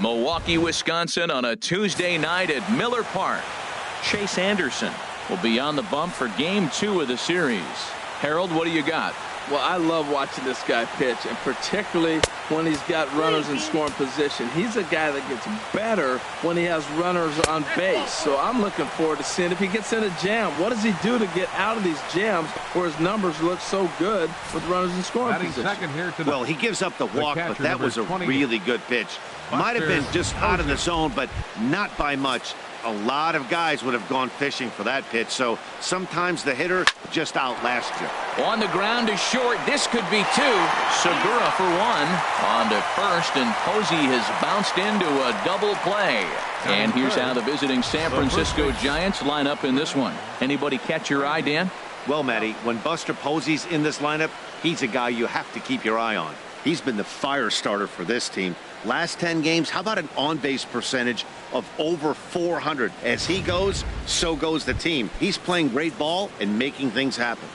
Milwaukee, Wisconsin on a Tuesday night at Miller Park. Chase Anderson will be on the bump for game 2 of the series. Harold, what do you got? Well, I love watching this guy pitch, and particularly when he's got runners in scoring position. He's a guy that gets better when he has runners on base. So I'm looking forward to seeing if he gets in a jam. What does he do to get out of these jams where his numbers look so good with runners in scoring position? Second here to the, well, he gives up the walk, but that was a really good pitch. Might have been just out of the zone, but not by much. A lot of guys would have gone fishing for that pitch, so sometimes the hitter just outlasts you. On the ground to short. This could be 2. Segura for 1. On to first, and Posey has bounced into a double play. And here's how the visiting San Francisco Giants line up in this one. Anybody catch your eye, Dan? Well, Matty, when Buster Posey's in this lineup, he's a guy you have to keep your eye on. He's been the fire starter for this team. Last 10 games, how about an on-base percentage of over 400? As he goes, so goes the team. He's playing great ball and making things happen.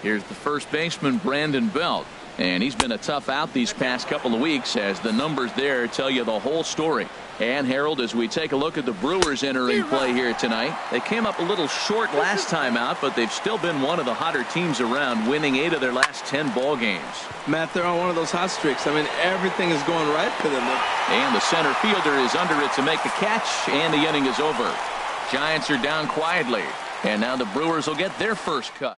Here's the first baseman, Brandon Belt. And he's been a tough out these past couple of weeks, as the numbers there tell you the whole story. And Harold, as we take a look at the Brewers entering play here tonight, they came up a little short last time out, but they've still been one of the hotter teams around, winning 8 of their last 10 ball games. Matt, they're on one of those hot streaks. I mean, everything is going right for them. And the center fielder is under it to make the catch, and the inning is over. Giants are down quietly, and now the Brewers will get their first cut.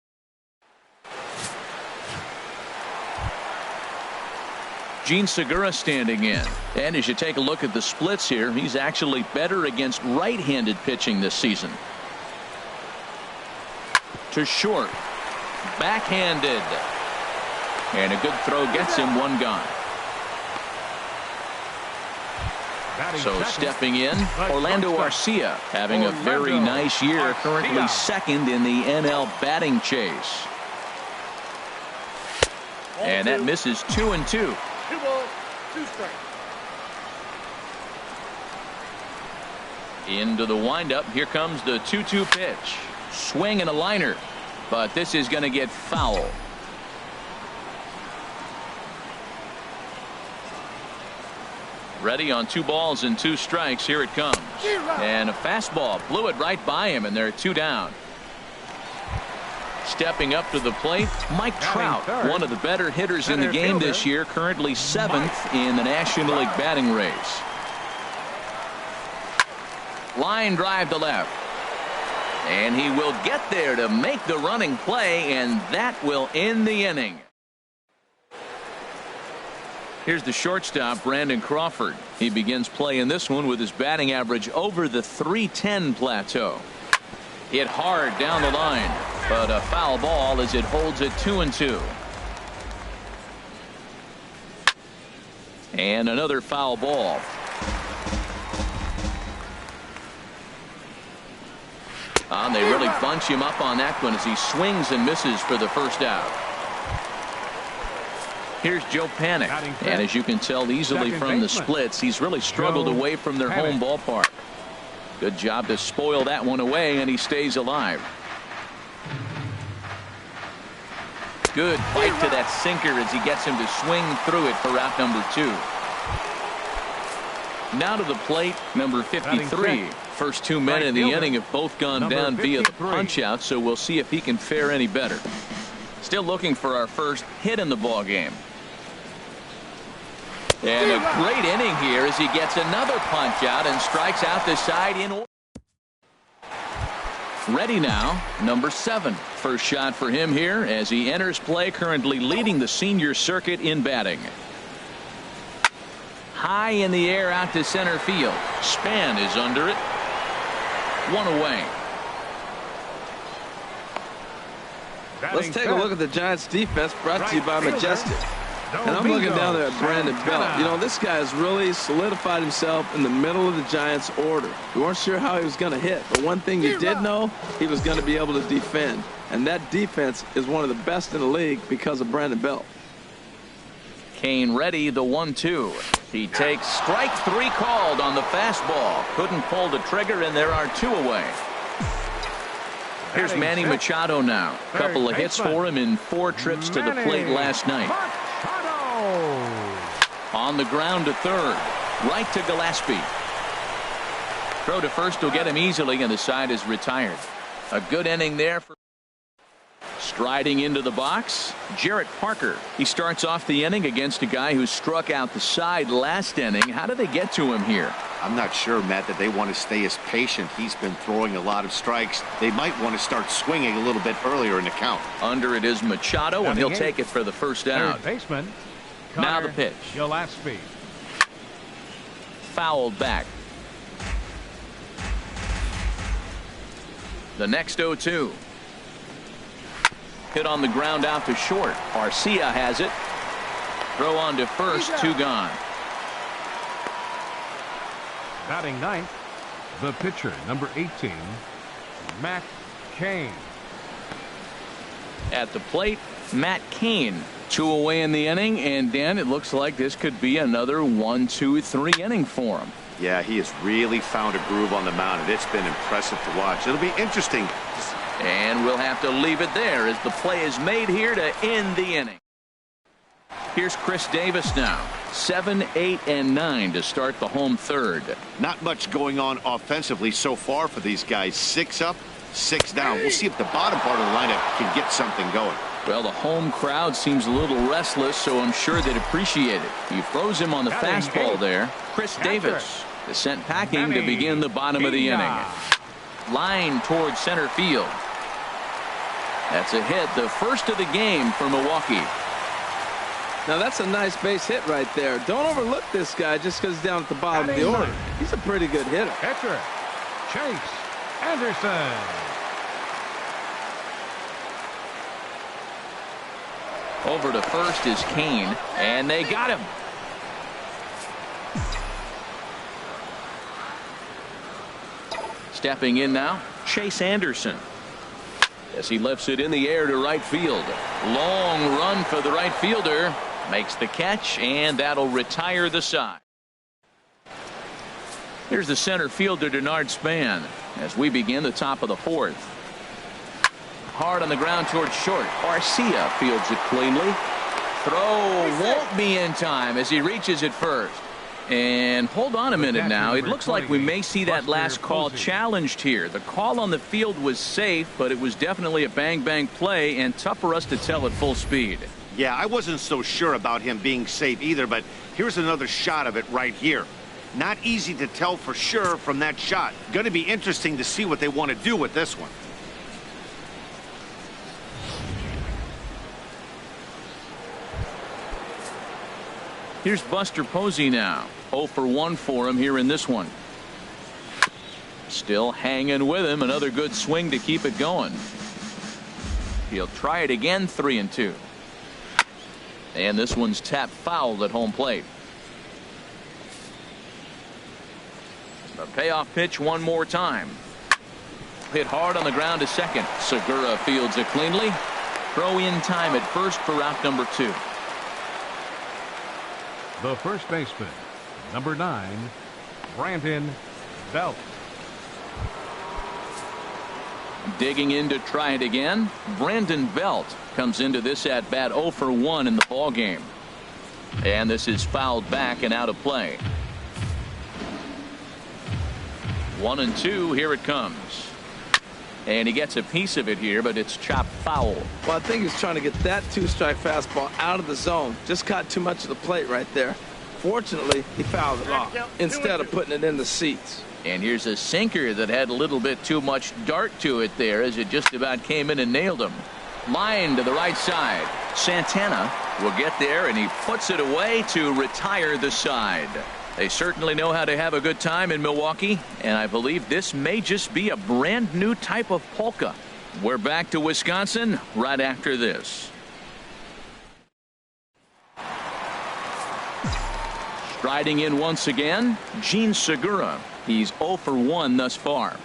Gene Segura standing in. And as you take a look at the splits here, he's actually better against right-handed pitching this season. To short. Backhanded. And a good throw gets him 1 gone. So stepping in, Orlando Arcia having a very nice year, currently second in the NL batting chase. And that misses 2-2. 2 balls, 2 strikes. Into the windup. Here comes the 2-2 pitch. Swing and a liner. But this is going to get foul. Ready on 2 balls and 2 strikes. Here it comes. And a fastball. Blew it right by him, and they're 2 down. Stepping up to the plate, Mike Trout, one of the better hitters in the game this year, currently 7th in the National League batting race. Line drive to left. And he will get there to make the running play, and that will end the inning. Here's the shortstop, Brandon Crawford. He begins play in this one with his batting average over the .310 plateau. Hit hard down the line, but a foul ball as it holds it 2-2. And another foul ball. They really bunch him up on that one as he swings and misses for the first out. Here's Joe Panik, and as you can tell easily from the splits, he's really struggled away from their home ballpark. Good job to spoil that one away, and he stays alive. Good bite to that sinker as he gets him to swing through it for out number 2. Now to the plate, number 53. First 2 men in the inning have both gone down via the punch out, so we'll see if he can fare any better. Still looking for our first hit in the ball game. And a great inning here as he gets another punch out and strikes out the side in order. Ready now, number 7. First shot for him here as he enters play, currently leading the senior circuit in batting. High in the air out to center field. Span is under it. 1 away. Let's take a look at the Giants defense, brought to you by Majestic. And I'm looking down there at Brandon Belt. You know, this guy has really solidified himself in the middle of the Giants order. We weren't sure how he was going to hit, but one thing you did know, he was going to be able to defend. And that defense is one of the best in the league because of Brandon Belt. Kane ready, the 1-2. He takes strike 3 called on the fastball. Couldn't pull the trigger, and there are 2 away. Here's Manny Machado now. Couple of hits for him in 4 trips to the plate last night. On the ground to third. Right to Gillespie. Throw to first will get him easily, and the side is retired. A good inning there for. Striding into the box, Jarrett Parker. He starts off the inning against a guy who struck out the side last inning. How do they get to him here? I'm not sure, Matt, that they want to stay as patient. He's been throwing a lot of strikes. They might want to start swinging a little bit earlier in the count. Under it is Machado, and he'll take it for the first out. Baseman. Now the pitch. Gillespie. Fouled back. The next 0-2. Hit on the ground out to short. Arcia has it. Throw on to first. 2 gone. Batting ninth, the pitcher, number 18, Matt Cain. At the plate, Matt Cain. 2 away in the inning, and Dan, it looks like this could be another 1, 2, 3 inning for him. Yeah, he has really found a groove on the mound, and it's been impressive to watch. It'll be interesting. And we'll have to leave it there as the play is made here to end the inning. Here's Chris Davis now. 7, 8, and 9 to start the home third. Not much going on offensively so far for these guys. 6 up, 6 down. We'll see if the bottom part of the lineup can get something going. Well, the home crowd seems a little restless, so I'm sure they'd appreciate it. He froze him on the fastball there. Chris Davis is sent packing to begin the bottom of the inning. Line towards center field. That's a hit, the first of the game for Milwaukee. Now that's a nice base hit right there. Don't overlook this guy just because he's down at the bottom of the order. He's a pretty good hitter. Catcher, Chase Anderson. Over to first is Cain, and they got him. Stepping in now, Chase Anderson. As he lifts it in the air to right field. Long run for the right fielder. Makes the catch, and that'll retire the side. Here's the center fielder, Denard Span, as we begin the top of the fourth. Hard on the ground towards short. Arcia fields it cleanly. Throw won't be in time as he reaches it first. And hold on a minute now. It looks like we may see that last call challenged here. The call on the field was safe, but it was definitely a bang-bang play and tough for us to tell at full speed. Yeah, I wasn't so sure about him being safe either, but here's another shot of it right here. Not easy to tell for sure from that shot. Going to be interesting to see what they want to do with this one. Here's Buster Posey now. 0 for 1 for him here in this one. Still hanging with him. Another good swing to keep it going. He'll try it again. 3-2. And this one's tapped foul at home plate. A payoff pitch one more time. Hit hard on the ground to second. Segura fields it cleanly. Throw in time at first for out number 2. The first baseman, number 9, Brandon Belt. Digging in to try it again. Brandon Belt comes into this at bat 0 for 1 in the ball game. And this is fouled back and out of play. 1-2. Here it comes. And he gets a piece of it here, but it's chopped foul. Well, I think he's trying to get that 2-strike fastball out of the zone. Just caught too much of the plate right there. Fortunately, he fouled it off instead of putting it in the seats. And here's a sinker that had a little bit too much dart to it there as it just about came in and nailed him. Line to the right side. Santana will get there, and he puts it away to retire the side. They certainly know how to have a good time in Milwaukee, and I believe this may just be a brand new type of polka. We're back to Wisconsin right after this. Striding in once again, Gene Segura. He's 0 for 1 thus far.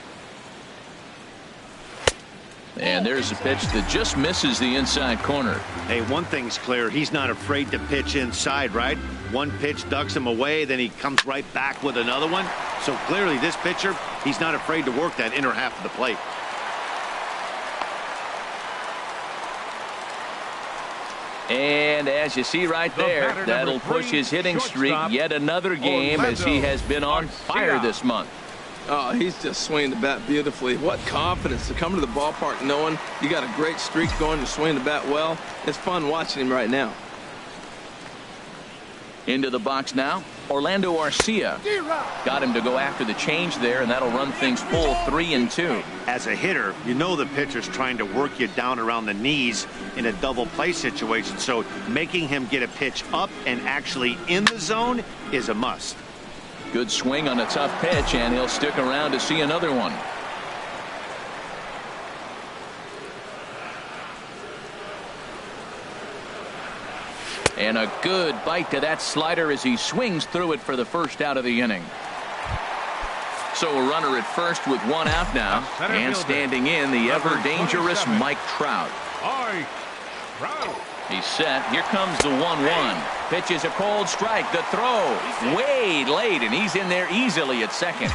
And there's a pitch that just misses the inside corner. Hey, one thing's clear. He's not afraid to pitch inside, right? One pitch ducks him away, then he comes right back with another one. So clearly this pitcher, he's not afraid to work that inner half of the plate. And And as you see right there, that'll push his hitting streak yet another game as he has been on fire this month. Oh, he's just swinging the bat beautifully. What confidence to come to the ballpark knowing you got a great streak going, you're swinging the bat well. It's fun watching him right now. Into the box now, Orlando Arcia. Got him to go after the change there, and that'll run things full 3-2. As a hitter, you know the pitcher's trying to work you down around the knees in a double play situation, so making him get a pitch up and actually in the zone is a must. Good swing on a tough pitch, and he'll stick around to see another one. And a good bite to that slider as he swings through it for the first out of the inning. So a runner at first with one out now, and standing in the ever-dangerous Mike Trout. He's set. Here comes the 1-1. Pitches a cold strike. The throw way late, and he's in there easily at second.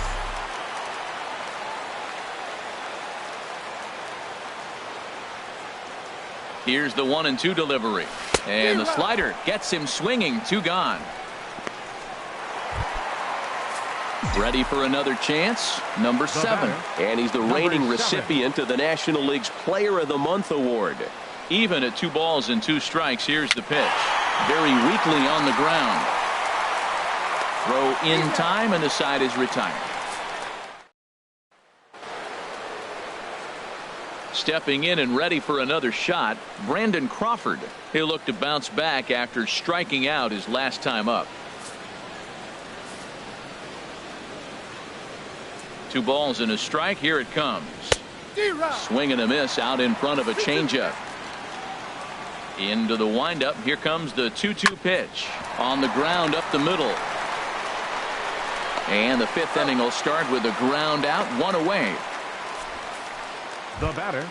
Here's the 1-2 delivery. And the slider gets him swinging. 2 gone. Ready for another chance. Number 7. And he's the reigning recipient of the National League's Player of the Month award. Even at 2 balls and 2 strikes. Here's the pitch. Very weakly on the ground. Throw in time, and the side is retired. Stepping in and ready for another shot, Brandon Crawford. He'll look to bounce back after striking out his last time up. 2 balls and a strike. Here it comes. Swing and a miss out in front of a changeup. Into the windup. Here comes the 2-2 pitch. On the ground up the middle. And the 5th inning will start with a ground out, 1 away. The batter,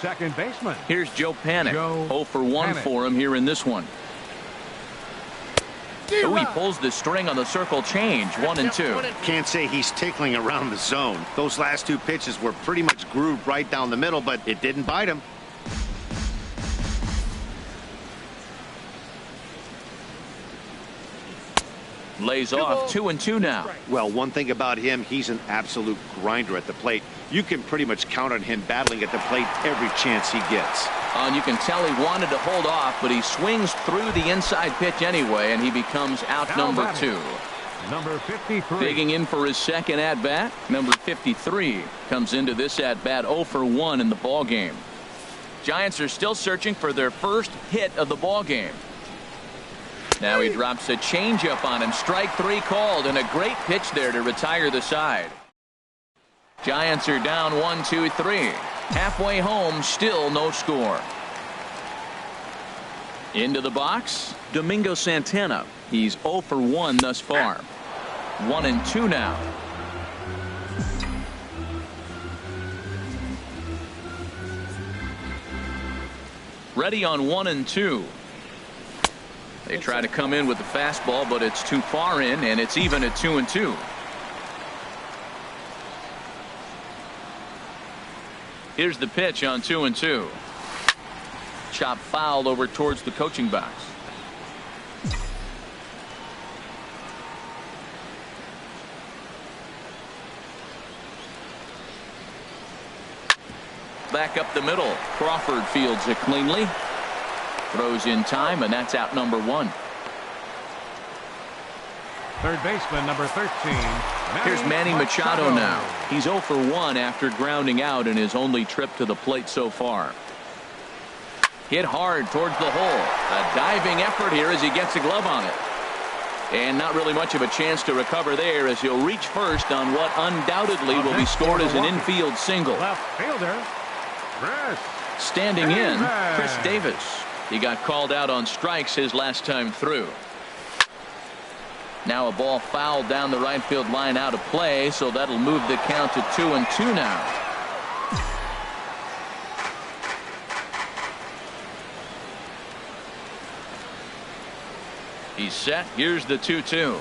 second baseman. Here's Joe Panik. 0 for 1 for him here in this one. Oh, he pulls the string on the circle change. 1-2. Can't say he's tickling around the zone. Those last 2 pitches were pretty much grooved right down the middle, but it didn't bite him. Lays off. 2-2 now. Well, one thing about him, he's an absolute grinder at the plate. You can pretty much count on him battling at the plate every chance he gets. And you can tell he wanted to hold off, but he swings through the inside pitch anyway, and he becomes out number 2. Number 53. Digging in for his second at bat. Number 53 comes into this at bat 0 for 1 in the ball game. Giants are still searching for their first hit of the ball game. Now he drops a changeup on him. Strike 3 called, and a great pitch there to retire the side. Giants are down 1-2-3. Halfway home, still no score. Into the box, Domingo Santana. He's 0 for 1 thus far. 1-2 now. Ready on 1-2. They try to come in with the fastball, but it's too far in, and it's even at 2-2. Here's the pitch on 2-2. Chop foul over towards the coaching box. Back up the middle. Crawford fields it cleanly. Throws in time, and that's out number 1. Third baseman, number 13. Here's Manny Machado now. He's 0 for 1 after grounding out in his only trip to the plate so far. Hit hard towards the hole. A diving effort here as he gets a glove on it. And not really much of a chance to recover there as he'll reach first on what undoubtedly will be scored as an infield single. Left fielder, Chris. Standing in, Chris Davis. He got called out on strikes his last time through. Now a ball fouled down the right field line out of play, so that'll move the count to 2-2 now. He's set. Here's the 2-2.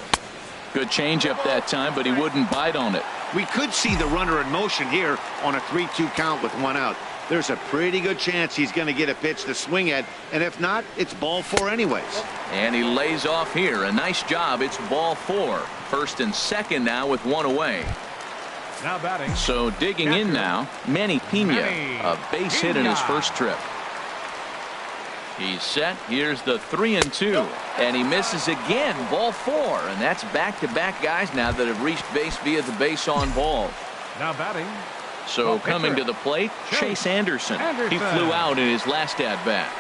Good changeup that time, but he wouldn't bite on it. We could see the runner in motion here on a 3-2 count with 1 out. there's a pretty good chance he's going to get a pitch to swing at, and if not, it's ball 4 anyways. And he lays off here. A nice job. It's ball 4. First and second now with 1 away. Now batting. So digging in now, Manny Pena, a base hit in his first trip. He's set. Here's the 3-2, and he misses again. Ball 4, and that's back-to-back guys now that have reached base via the base on ball. Now batting. So coming to the plate, Chase Anderson. He flew out in his last at-bat.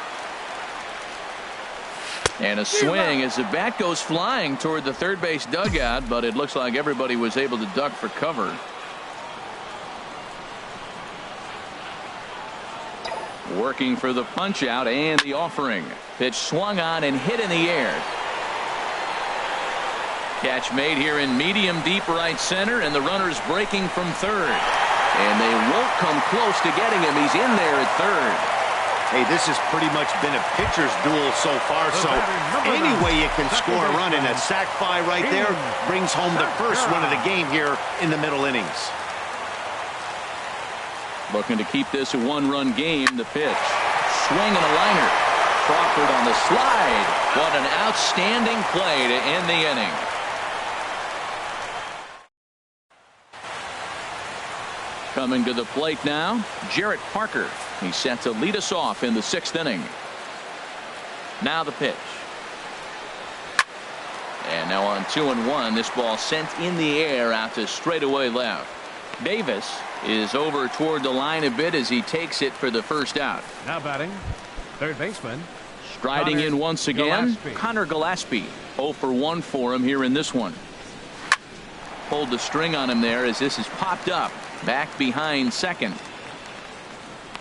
And a swing as the bat goes flying toward the third base dugout, but it looks like everybody was able to duck for cover. Working for the punch out and the offering. Pitch swung on and hit in the air. Catch made here in medium deep right center, and the runner's breaking from third. And they won't come close to getting him. He's in there at third. Hey, this has pretty much been a pitcher's duel so far, so any way you can score a run, and a sac fly right there brings home the first run of the game here in the middle innings. Looking to keep this a 1-run game. The pitch. Swing and a liner. Crawford on the slide. What an outstanding play to end the inning. Coming to the plate now, Jarrett Parker. He's set to lead us off in the 6th inning. Now the pitch. And now on 2-1, this ball sent in the air out to straightaway left. Davis is over toward the line a bit as he takes it for the first out. Now batting, third baseman. Striding in once again, Connor Gillespie. 0 for 1 for him here in this one. Pulled the string on him there as this is popped up. Back behind second.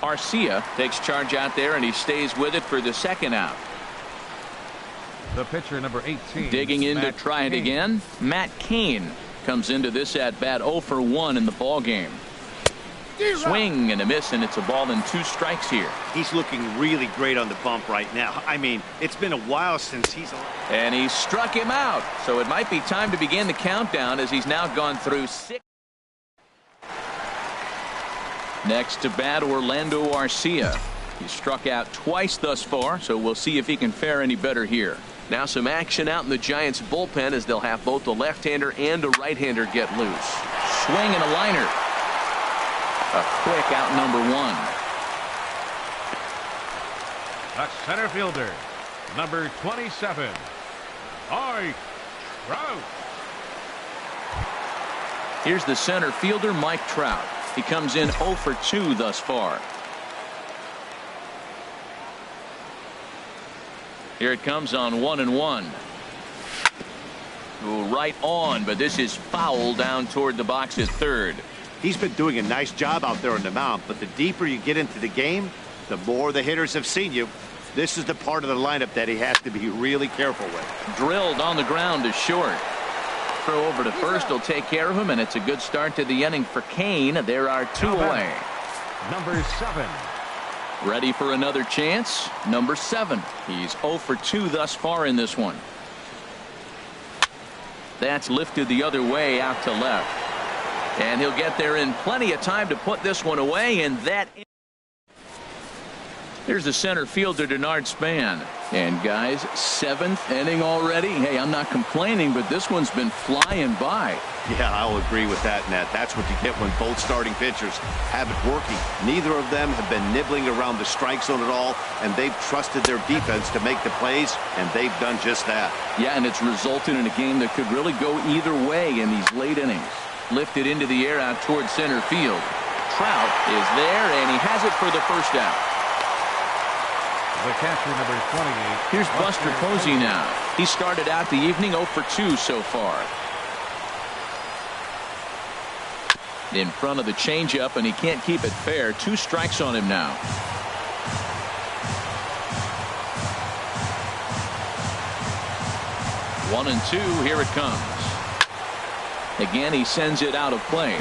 Arcia takes charge out there, and he stays with it for the second out. The pitcher, number 18. Digging in to try it again. Matt Cain comes into this at bat 0 for 1 in the ball game. Swing and a miss, and it's a ball and 2 strikes here. He's looking really great on the bump right now. I mean, it's been a while since he's... And he struck him out. So it might be time to begin the countdown as he's now gone through 6. Next to bat, Orlando Arcia. He's struck out twice thus far, so we'll see if he can fare any better here. Now some action out in the Giants bullpen as they'll have both a left-hander and a right-hander get loose. Swing and a liner. A quick out number 1. The center fielder, number 27, Mike Trout. Here's the center fielder, Mike Trout. He comes in 0 for 2 thus far. Here it comes on 1-1. Right on, but this is foul down toward the box at third. He's been doing a nice job out there on the mound, but the deeper you get into the game, the more the hitters have seen you. This is the part of the lineup that he has to be really careful with. Drilled on the ground to short. Throw over to first will take care of him, and it's a good start to the inning for Cain. There are 2 away. Number 7. Ready for another chance. Number 7. He's 0 for 2 thus far in this one. That's lifted the other way out to left. And he'll get there in plenty of time to put this one away, and that... Here's the center fielder, Denard Span. And guys, 7th inning already. Hey, I'm not complaining, but this one's been flying by. Yeah, I'll agree with that, Nat. That's what you get when both starting pitchers have it working. Neither of them have been nibbling around the strike zone at all, and they've trusted their defense to make the plays, and they've done just that. Yeah, and it's resulted in a game that could really go either way in these late innings. Lifted into the air out towards center field. Trout is there, and he has it for the first out. The catcher, number 28. Here's Buster Posey now. He started out the evening 0 for 2 so far. In front of the changeup, and he can't keep it fair. 2 strikes on him now. One and 2. Here it comes. Again, he sends it out of play.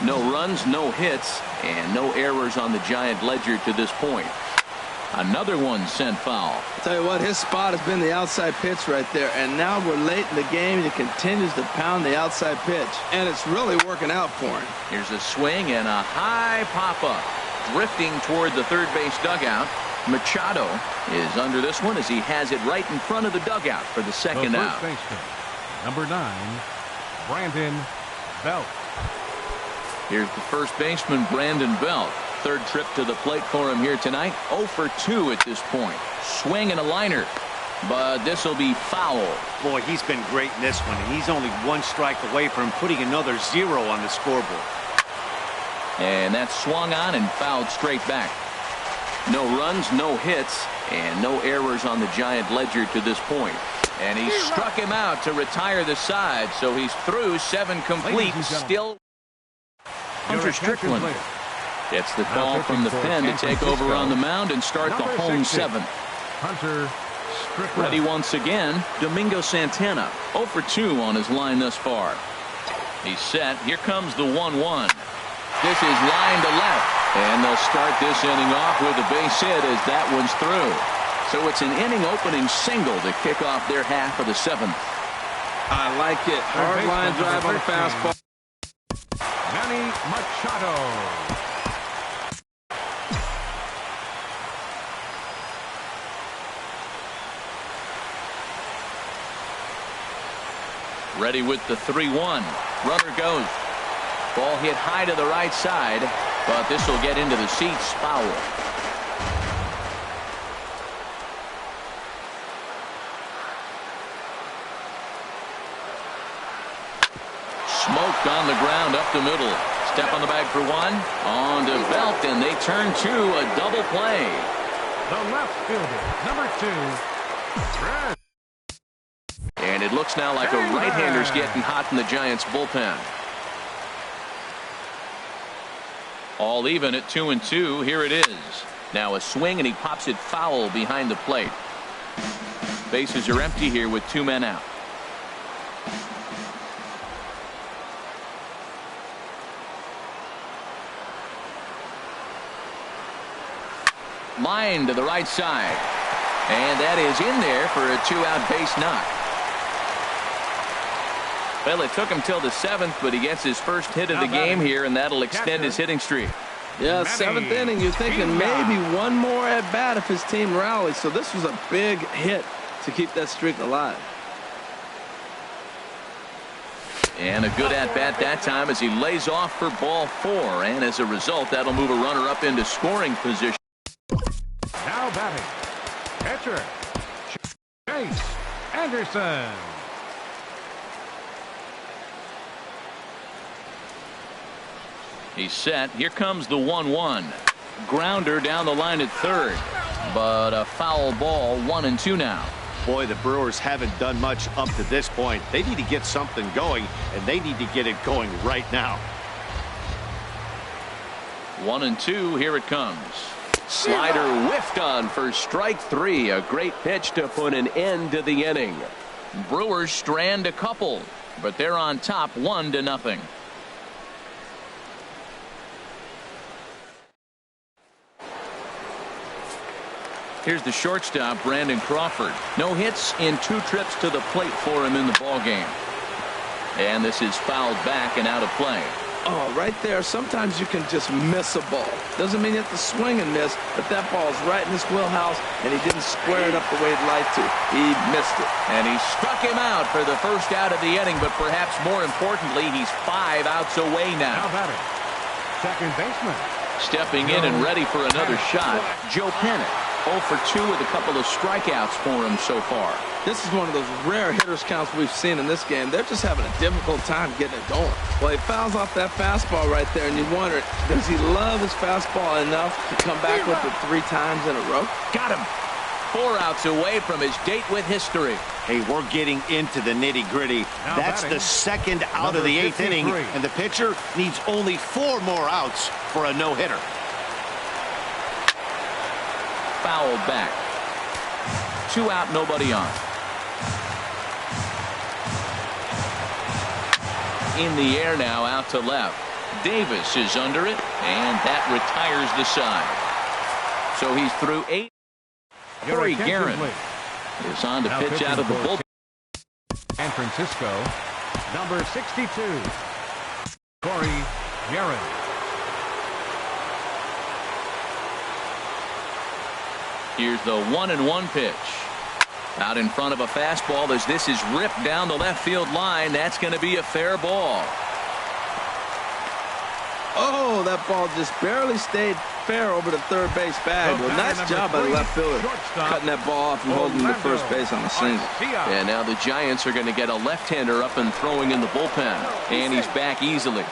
No runs, no hits, and no errors on the Giant ledger to this point. Another one sent foul. I'll tell you what, his spot has been the outside pitch right there, and now we're late in the game, and he continues to pound the outside pitch, and it's really working out for him. Here's a swing and a high pop-up. drifting toward the third base dugout. Machado is under this one as he has it right in front of the dugout for the second out. Baseman, number 9, Brandon Belt. Here's the first baseman, Brandon Belt. Third trip to the plate for him here tonight. 0 for 2 at this point. Swing and a liner, but this will be foul. Boy, he's been great in this one, and he's only 1 strike away from putting another 0 on the scoreboard. And that's swung on and fouled straight back. No runs, no hits, and no errors on the Giant ledger to this point. And he struck him out to retire the side, so he's through 7 complete. Still Hunter Strickland gets the call from the pen to take over on the mound and start the home 7th. Hunter Strickland. Ready once again, Domingo Santana. 0 for 2 on his line thus far. He's set. Here comes the 1-1. This is line to left. And they'll start this inning off with a base hit as that one's through. So it's an inning opening single to kick off their half of the 7th. I like it. Hard line drive on a fastball. Manny Machado. Ready with the 3-1. Runner goes. Ball hit high to the right side, but this will get into the seats. Foul. Smoked on the ground up the middle. Step on the bag for 1. On to Belt, and they turn to a double play. The left fielder, number 2, Brad. And it looks now like a right-hander's getting hot in the Giants bullpen. All even at 2-2. Here it is. Now a swing, and he pops it foul behind the plate. Bases are empty here with 2 men out. Line to the right side. And that is in there for a 2-out base knock. Well, it took him till the 7th, but he gets his first hit of the game here, and that'll extend his hitting streak. Yeah, 7th inning. You're thinking maybe one more at bat if his team rallies. So this was a big hit to keep that streak alive. And a good at bat that time as he lays off for ball 4, and as a result, that'll move a runner up into scoring position. Now batting, catcher Chase Anderson. He's set. Here comes the 1-1. Grounder down the line at third, but a foul ball. 1-2 now. Boy, the Brewers haven't done much up to this point. They need to get something going, and they need to get it going right now. 1-2. Here it comes. Slider whiffed on for strike 3. A great pitch to put an end to the inning. Brewers strand a couple, but they're on top 1-0. Here's the shortstop, Brandon Crawford. No hits in 2 trips to the plate for him in the ballgame. And this is fouled back and out of play. Oh, right there. Sometimes you can just miss a ball. Doesn't mean you have to swing and miss, but that ball's right in his wheelhouse, and he didn't square it up the way he'd like to. He missed it. And he struck him out for the first out of the inning, but perhaps more importantly, he's 5 outs away now. Now batting, second baseman. Stepping in and ready for another shot, Joe Pennant. 0 for 2 with a couple of strikeouts for him so far. This is one of those rare hitters counts we've seen in this game. They're just having a difficult time getting it going. Well, he fouls off that fastball right there, and you wonder, does he love his fastball enough to come back with it 3 times in a row? Got him. 4 outs away from his date with history. Hey, we're getting into the nitty-gritty. That's the second out of the 8th inning, and the pitcher needs only 4 more outs for a no-hitter. Fouled back. 2 out, nobody on. In the air now, out to left. Davis is under it, and that retires the side. So he's through 8. Corey Guerin is on to pitch out of the bullpen. San Francisco, number 62, Corey Guerin. Here's the 1-1 pitch. Out in front of a fastball as this is ripped down the left field line. That's going to be a fair ball. Oh, that ball just barely stayed fair over the third base bag. Well, nice job by the left fielder, cutting that ball off and holding the first base on the single. And now the Giants are going to get a left-hander up and throwing in the bullpen. And he's back easily.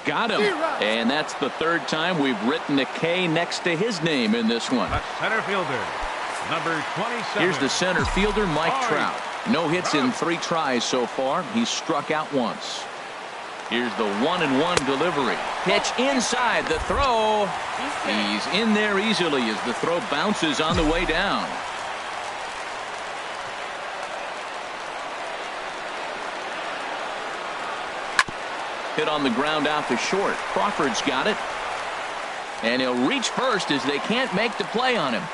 Got him. And that's the third time we've written a K next to his name in this one. Center fielder, number 27. Here's the center fielder, Mike Trout. No hits in 3 tries so far. He's struck out once. Here's the 1-1 delivery. Pitch inside. The throw. He's in there easily as the throw bounces on the way down. Hit on the ground out to short. Crawford's got it. And he'll reach first as they can't make the play on him.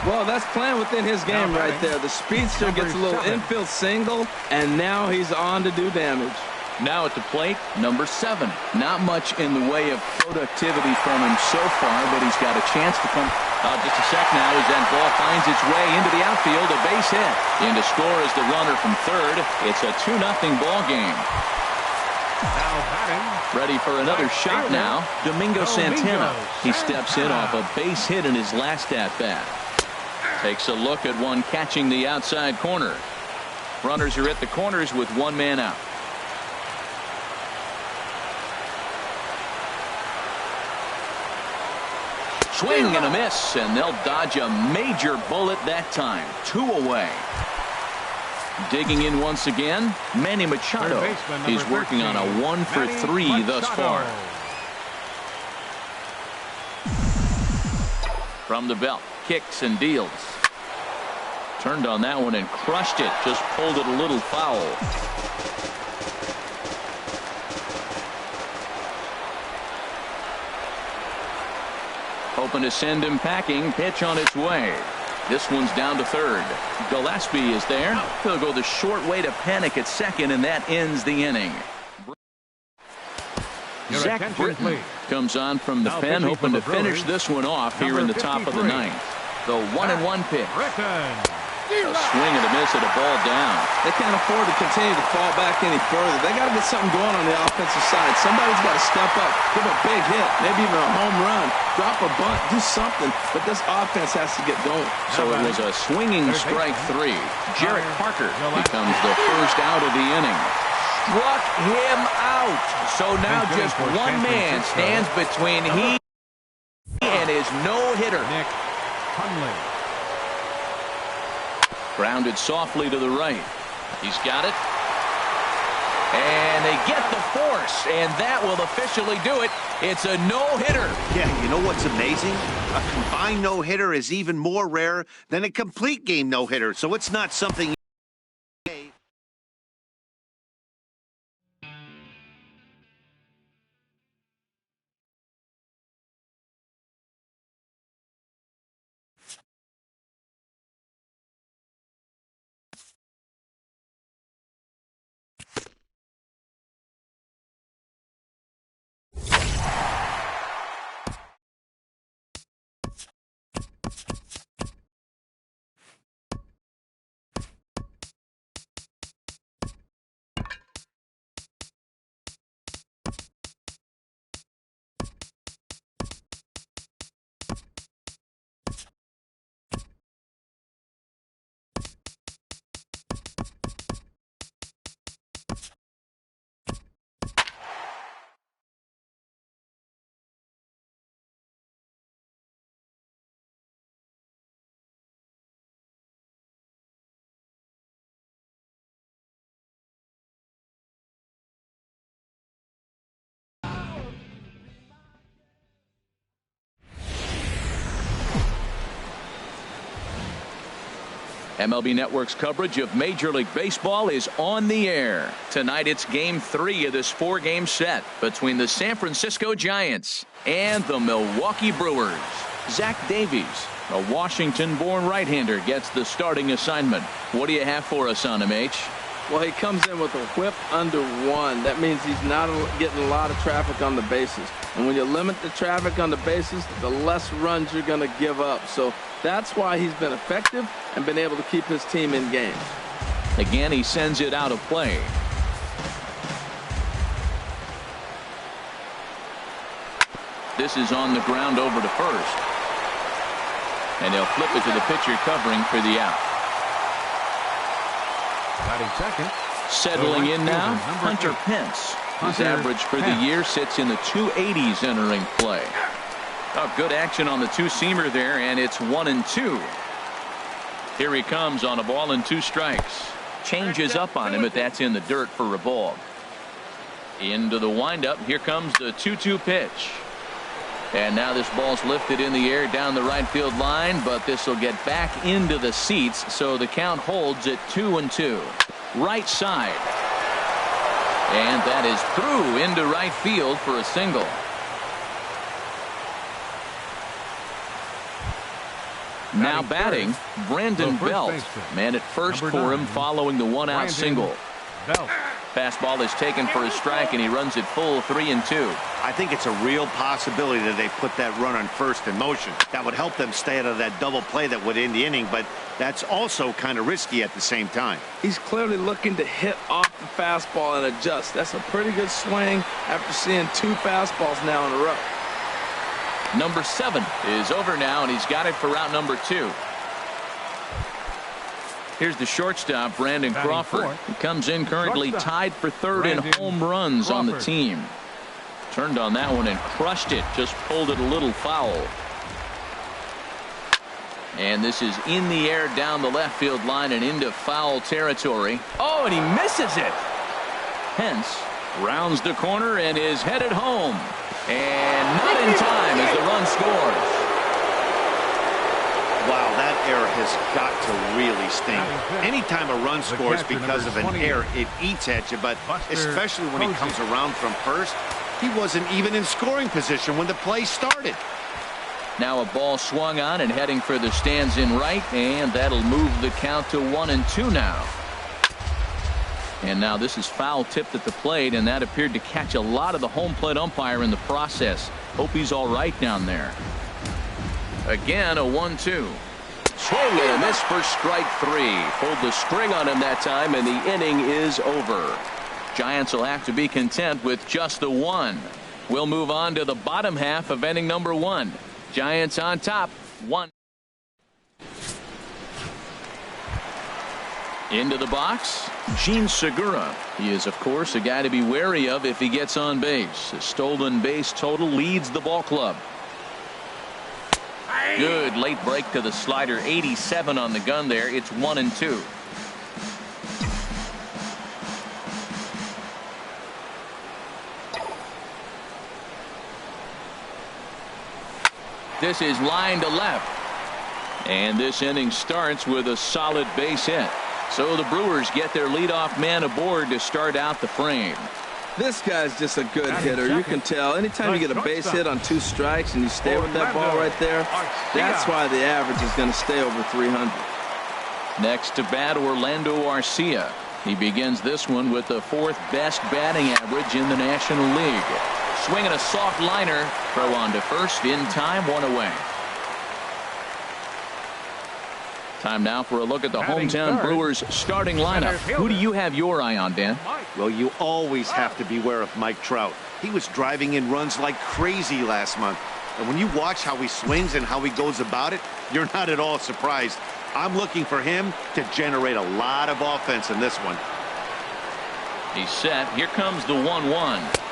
Well, that's playing within his game right there. The speedster gets a little infield single, and now he's on to do damage. Now at the plate, number 7. Not much in the way of productivity from him so far, but he's got a chance to come. Just a sec now as that ball finds its way into the outfield. A base hit. In to score is the runner from third. It's a 2-0 ball game. Now batting. Ready for another shot now. Domingo Santana. He steps in off a base hit in his last at-bat. Takes a look at one catching the outside corner. Runners are at the corners with 1 man out. Swing and a miss, and they'll dodge a major bullet that time. 2 away. Digging in once again, Manny Machado. He's working on a 1-for-3 thus far. From the belt, kicks and deals. Turned on that one and crushed it. Just pulled it a little foul. Hoping to send him packing. Pitch on its way. This one's down to third. Gillespie is there. He'll go the short way to panic at second, and that ends the inning. Zach Britton comes on from the pen, hoping to finish this one off here in the top of the 9th. The 1-1 pitch. A swing and a miss at a ball down. They can't afford to continue to fall back any further. They got to get something going on the offensive side. Somebody's got to step up, give a big hit, maybe even a home run, drop a bunt, do something. But this offense has to get going. So it was a swinging strike 3. Jarrett Parker becomes the first out of the inning. Struck him out. So now just 1 man stands between he and his no-hitter. Nick Hundley. Grounded softly to the right. He's got it. And they get the force, and that will officially do it. It's a no-hitter. Yeah, you know what's amazing? A combined no-hitter is even more rare than a complete game no-hitter, so it's not something. MLB Network's coverage of Major League Baseball is on the air. Tonight it's Game 3 of this 4-game set between the San Francisco Giants and the Milwaukee Brewers. Zach Davies, a Washington-born right-hander, gets the starting assignment. What do you have for us on him, H? Well, he comes in with a whip under 1. That means he's not getting a lot of traffic on the bases. And when you limit the traffic on the bases, the less runs you're going to give up. So that's why he's been effective and been able to keep his team in games. Again, he sends it out of play. This is on the ground over to first. And they'll flip it to the pitcher covering for the out. Batting second. Settling in now, Hunter 8. Pence. His Hunter average for the Pence. year sits in the 280s entering play. Oh, good action on the two-seamer there, and it's 1-2. Here he comes on a ball and 2 strikes. Changes up on him, but that's in the dirt for a ball. Into the windup. Here comes the 2-2 pitch. And now this ball's lifted in the air down the right field line, but this will get back into the seats, so the count holds at 2-2. Right side. And that is through into right field for a single. Now batting, Brandon Belt. Man at first for him following the 1-out single. Fastball is taken for a strike, and he runs it full 3-2. I think it's a real possibility that they put that run on first in motion. That would help them stay out of that double play that would end the inning, but that's also kind of risky at the same time. He's clearly looking to hit off the fastball and adjust. That's a pretty good swing after seeing 2 fastballs now in a row. Number 7 is over now, and he's got it for out number 2. Here's the shortstop, Brandon Crawford. He comes in currently tied for 3rd in home runs on the team. Turned on that one and crushed it. Just pulled it a little foul. And this is in the air down the left field line and into foul territory. Oh, and he misses it. Pence rounds the corner and is headed home. And not in time as the run scores. Wow, that error has got to really sting. Anytime a run scores because of an error, it eats at you, but especially when he comes around from first, he wasn't even in scoring position when the play started. Now a ball swung on and heading for the stands in right, and that'll move the count to 1-2 now. And now this is foul tipped at the plate, and that appeared to catch a lot of the home plate umpire in the process. Hope he's all right down there. Again, a 1-2. Swing and a miss for strike 3. Pulled the string on him that time, and the inning is over. Giants will have to be content with just the 1. We'll move on to the bottom half of inning number 1. Giants on top, 1. Into the box, Gene Segura. He is, of course, a guy to be wary of if he gets on base. His stolen base total leads the ball club. Good late break to the slider. 87 on the gun there. It's 1-2. This is line to left. And this inning starts with a solid base hit. So the Brewers get their leadoff man aboard to start out the frame. This guy's just a good hitter. You can tell anytime you get a base hit on 2 strikes and you stay with that ball right there, that's why the average is going to stay over 300. Next to bat, Orlando Arcia. He begins this one with the 4th best batting average in the National League. Swinging a soft liner. Throw on to first in time, 1 away. Time now for a look at the hometown Brewers starting lineup. Who do you have your eye on, Dan? Well, you always have to beware of Mike Trout. He was driving in runs like crazy last month. And when you watch how he swings and how he goes about it, you're not at all surprised. I'm looking for him to generate a lot of offense in this one. He's set. Here comes the 1-1.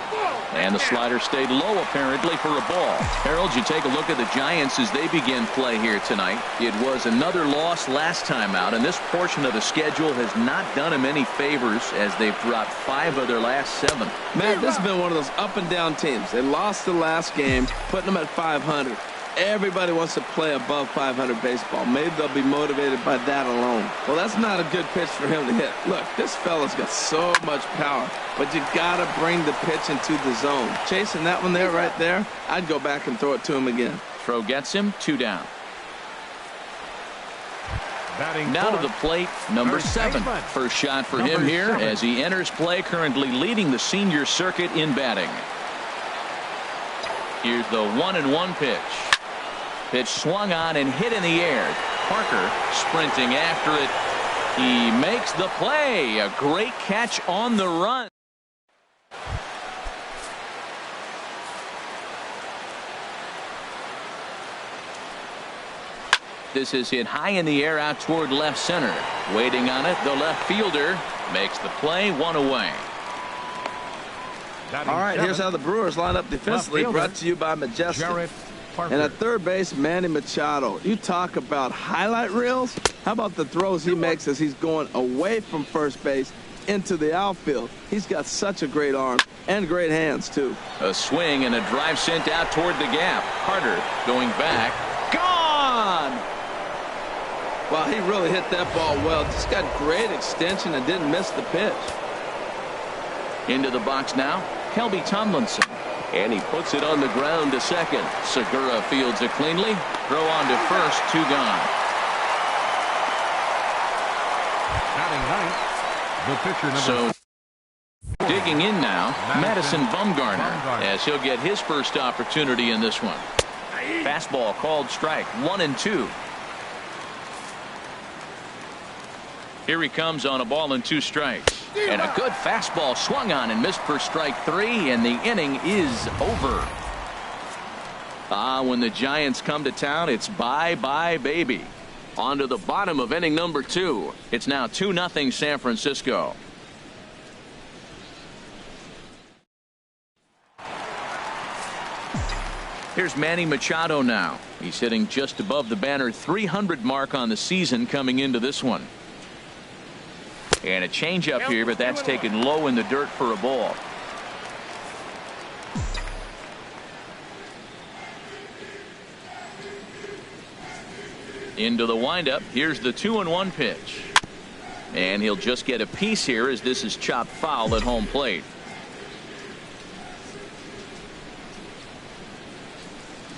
And the slider stayed low apparently for a ball. Harold, you take a look at the Giants as they begin play here tonight. It was another loss last time out, and this portion of the schedule has not done them any favors as they've dropped 5 of their last 7. Man, this has been one of those up and down teams. They lost the last game, putting them at 500. Everybody wants to play above 500 baseball. Maybe they'll be motivated by that alone. Well, that's not a good pitch for him to hit. Look, this fella's got so much power, but you got to bring the pitch into the zone. Chasing that one there, right there, I'd go back and throw it to him again. Throw gets him, 2 down. Now to the plate, number 7. First shot for him here as he enters play, currently leading the senior circuit in batting. Here's the 1-1 pitch. Pitch swung on and hit in the air. Parker sprinting after it. He makes the play. A great catch on the run. This is hit high in the air out toward left center. Waiting on it, the left fielder makes the play, 1 away. All right, here's how the Brewers line up defensively, brought to you by Majestic. And at third base, Manny Machado. You talk about highlight reels. How about the throws he makes as he's going away from first base into the outfield? He's got such a great arm and great hands, too. A swing and a drive sent out toward the gap. Carter going back. Gone! Well, he really hit that ball well. Just got great extension and didn't miss the pitch. Into the box now, Kelby Tomlinson. And he puts it on the ground to second. Segura fields it cleanly. Throw on to first, 2 gone. The pitcher so digging in now, Madison Bumgarner, as he'll get his first opportunity in this one. Fastball called strike, 1-2. Here he comes on a ball and 2 strikes. And a good fastball swung on and missed for strike 3, and the inning is over. When the Giants come to town, it's bye-bye, baby. On to the bottom of inning number 2. It's now 2-0 San Francisco. Here's Manny Machado now. He's hitting just above the banner 300 mark on the season coming into this one. And a changeup here, but that's taken low in the dirt for a ball. Into the windup. Here's the 2-1 pitch. And he'll just get a piece here as this is chopped foul at home plate.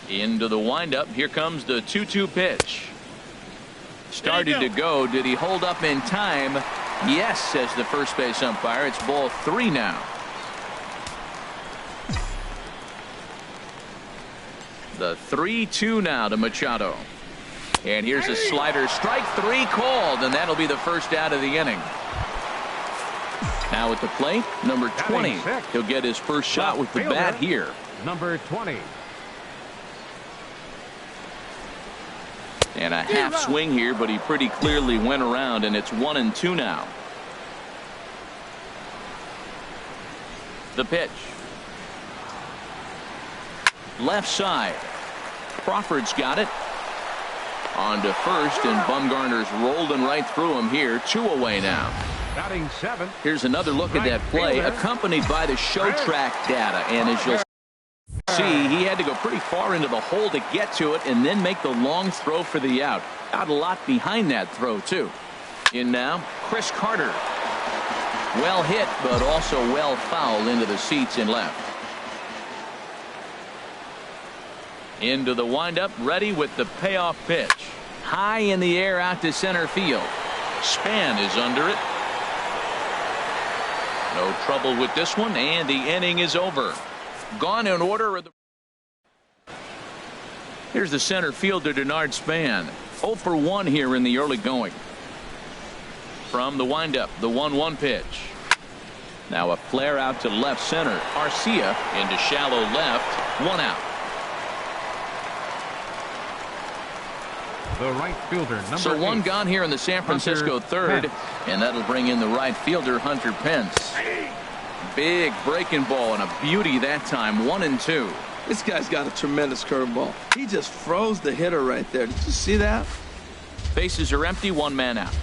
Into the windup. Here comes the 2-2 pitch. Started to go. Did he hold up in time? Yes, says the first base umpire. It's ball 3 now. The 3-2 now to Machado. And here's a slider. Strike 3 called, and that'll be the first out of the inning. Now at the plate, number 20. He'll get his first shot with the bat here. Number 20. And a half swing here, but he pretty clearly went around, and it's 1-2 now. The pitch. Left side. Crawford's got it. On to first, and Bumgarner's rolling right through him here. 2 away now. Batting 7. Here's another look at that play, accompanied by the show track data. And as you'll see, he had to go pretty far into the hole to get to it and then make the long throw for the out. Out a lot behind that throw, too. In now, Chris Carter. Well hit, but also well fouled into the seats in left. Into the windup, ready with the payoff pitch. High in the air out to center field. Span is under it. No trouble with this one, and the inning is over. Gone in order of the. Here's the center fielder, Denard Span. 0 for 1 here in the early going. From the windup, the 1-1 pitch. Now a flare out to left center. Arcia into shallow left. 1 out. The right fielder, number So 8. 1 gone here in the San Francisco third, and that'll bring in the right fielder, Hunter Pence. Big breaking ball and a beauty that time. 1-2. This guy's got a tremendous curveball. He just froze the hitter right there. Did you see that? Bases are empty, 1 man out.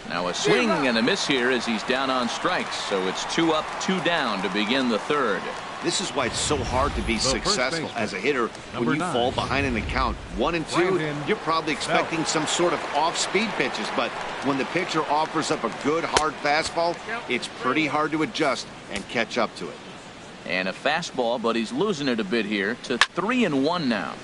Now a swing and a miss here as he's down on strikes. So it's 2 up, 2 down to begin the third. This is why it's so hard to be successful as a hitter when you fall behind in the count. 1 and 2, you're probably expecting some sort of off-speed pitches, but when the pitcher offers up a good hard fastball, it's pretty hard to adjust and catch up to it. And a fastball, but he's losing it a bit here to 3-1 now.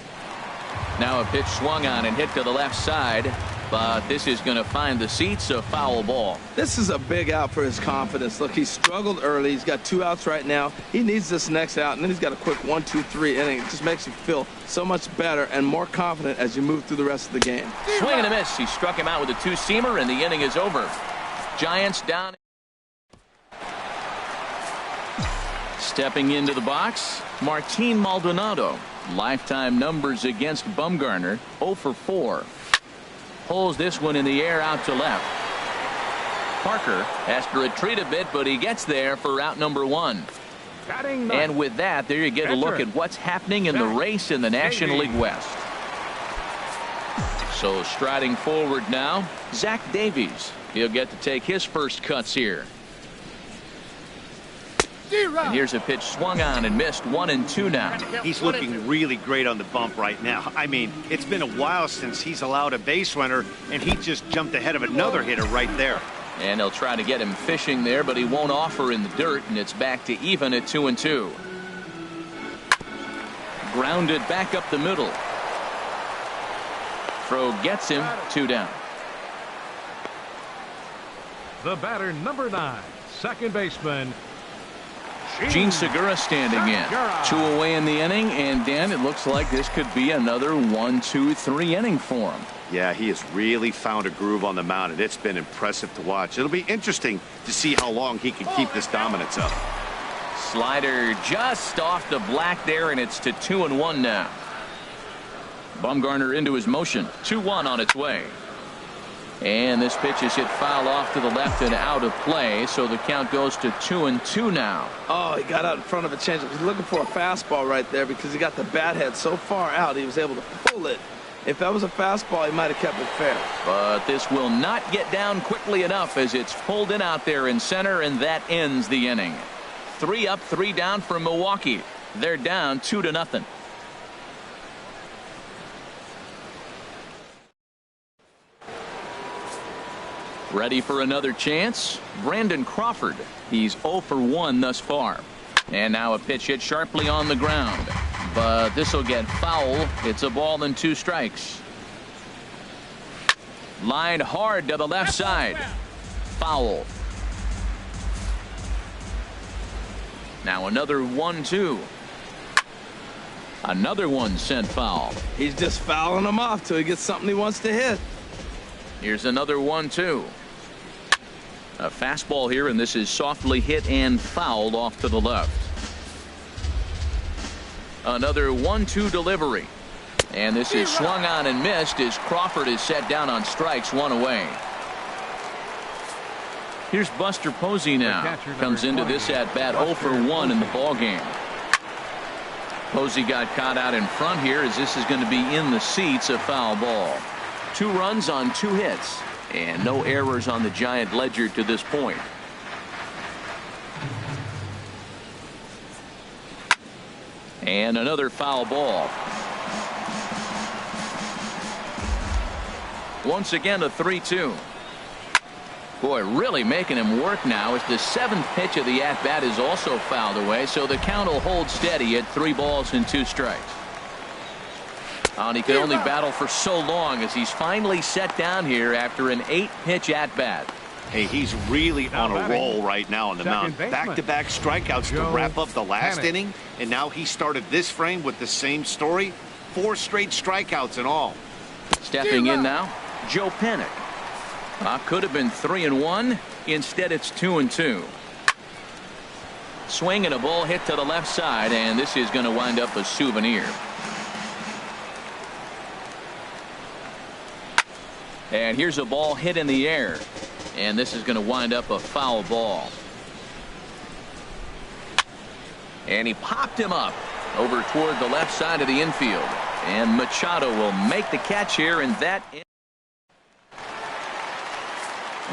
Now a pitch swung on and hit to the left side, but this is going to find the seats, a foul ball. This is a big out for his confidence. Look, he struggled early. He's got 2 outs right now. He needs this next out, and then he's got a quick 1, 2, 3 inning. It just makes you feel so much better and more confident as you move through the rest of the game. Swing and a miss. He struck him out with a 2-seamer, and the inning is over. Giants down. Stepping into the box, Martin Maldonado. Lifetime numbers against Bumgarner, 0 for 4. Pulls this one in the air out to left. Parker has to retreat a bit, but he gets there for out number 1. And with that, there you get a look at what's happening in the race in the National League West. So striding forward now, Zach Davies. He'll get to take his first cuts here. And here's a pitch swung on and missed, 1-2 now. He's looking really great on the bump right now. I mean, it's been a while since he's allowed a base runner, and he just jumped ahead of another hitter right there. And they'll try to get him fishing there, but he won't offer in the dirt, and it's back to even at 2-2. Grounded back up the middle. Throw gets him, 2 down. The batter, number 9, second baseman, Gene Segura standing in. 2 away in the inning, and Dan, it looks like this could be another 1, 2, 3 inning for him. Yeah, he has really found a groove on the mound, and it's been impressive to watch. It'll be interesting to see how long he can keep this dominance up. Slider just off the black there, and it's to 2-1 now. Bumgarner into his motion. 2-1 on its way. And this pitch is hit foul off to the left and out of play, so the count goes to 2-2 now. Oh, he got out in front of a changeup. He's looking for a fastball right there because he got the bat head so far out he was able to pull it. If that was a fastball, he might have kept it fair. But this will not get down quickly enough as it's pulled in out there in center, and that ends the inning. 3 up, 3 down for Milwaukee. They're down 2-0. Ready for another chance? Brandon Crawford. He's 0 for 1 thus far. And now a pitch hit sharply on the ground. But this will get foul. It's a ball and 2 strikes. Lined hard to the left side. Foul. Now another 1-2. Another one sent foul. He's just fouling them off till he gets something he wants to hit. Here's another 1-2. A fastball here, and this is softly hit and fouled off to the left. Another 1-2 delivery. And this is swung on and missed as Crawford is set down on strikes, 1 away. Here's Buster Posey now. Comes into this at bat 0 for 1 in the ball game. Posey got caught out in front here as this is going to be in the seats, a foul ball. 2 runs on 2 hits. And no errors on the Giant ledger to this point. And another foul ball. Once again a 3-2. Boy, really making him work now as the 7th pitch of the at-bat is also fouled away, so the count will hold steady at 3 balls and 2 strikes. And he could only battle for so long as he's finally set down here after an 8-pitch at-bat. Hey, he's really on a roll right now on the mound. Back-to-back strikeouts to wrap up the last inning, and now he started this frame with the same story. 4 straight strikeouts and all. Stepping in now, Joe Panik. Could have been 3-1. Instead, it's 2-2. Swing and a ball hit to the left side, and this is going to wind up a souvenir. And here's a ball hit in the air. And this is going to wind up a foul ball. And he popped him up over toward the left side of the infield. And Machado will make the catch here, and that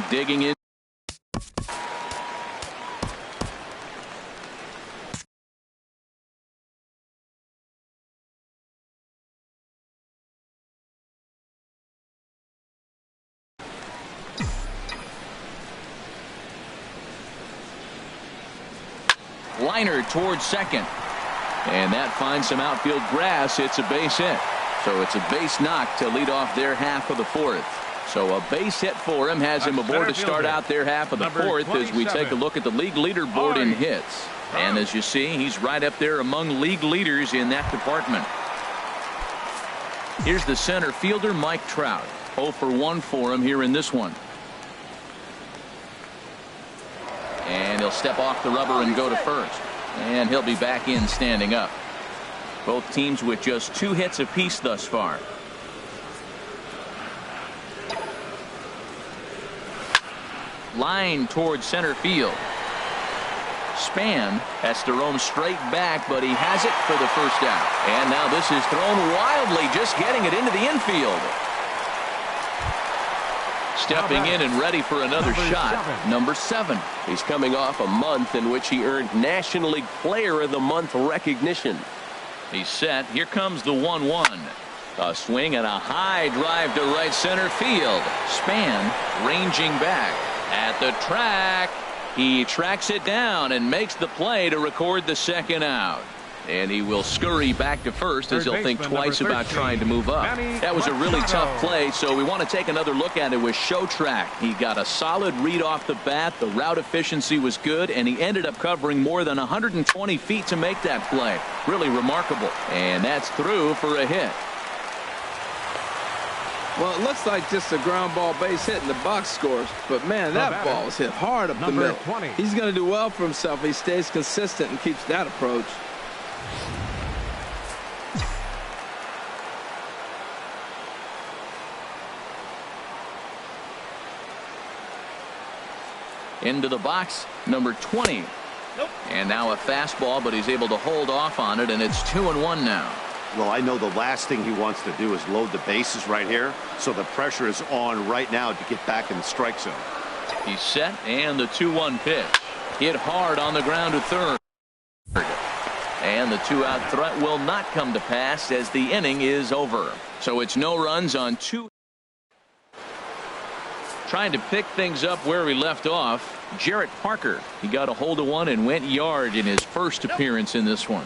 digging in. Liner towards second. And that finds some outfield grass. It's a base hit. So it's a base knock to lead off their half of the fourth. So a base hit for him has him aboard to start out their half of the fourth as we take a look at the league leaderboard in hits. And as you see, he's right up there among league leaders in that department. Here's the center fielder, Mike Trout. 0 for 1 for him here in this one. And he'll step off the rubber and go to first. And he'll be back in standing up. Both teams with just 2 hits apiece thus far. Line towards center field. Span has to roam straight back, but he has it for the first out. And now this is thrown wildly, just getting it into the infield. Stepping in and ready for another shot, number 7. He's coming off a month in which he earned National League Player of the Month recognition. He's set. Here comes the 1-1. A swing and a high drive to right center field. Span ranging back at the track. He tracks it down and makes the play to record the second out. And he will scurry back to first as he'll think twice about trying to move up. That was a really tough play, so we want to take another look at it with show track. He got a solid read off the bat. The route efficiency was good, and he ended up covering more than 120 feet to make that play. Really remarkable. And that's through for a hit. Well, it looks like just a ground ball base hit in the box scores, but man, that ball is hit hard up the middle. 20. He's going to do well for himself if he stays consistent and keeps that approach. Into the box, number 20. Nope. And now a fastball, but he's able to hold off on it, and it's 2-1 now. Well, I know the last thing he wants to do is load the bases right here, so the pressure is on right now to get back in the strike zone. He's set, and the 2-1 pitch. Hit hard on the ground to third. And the 2-out threat will not come to pass as the inning is over. So it's no runs on 2. Trying to pick things up where we left off, Jarrett Parker. He got a hold of one and went yard in his first appearance in this one.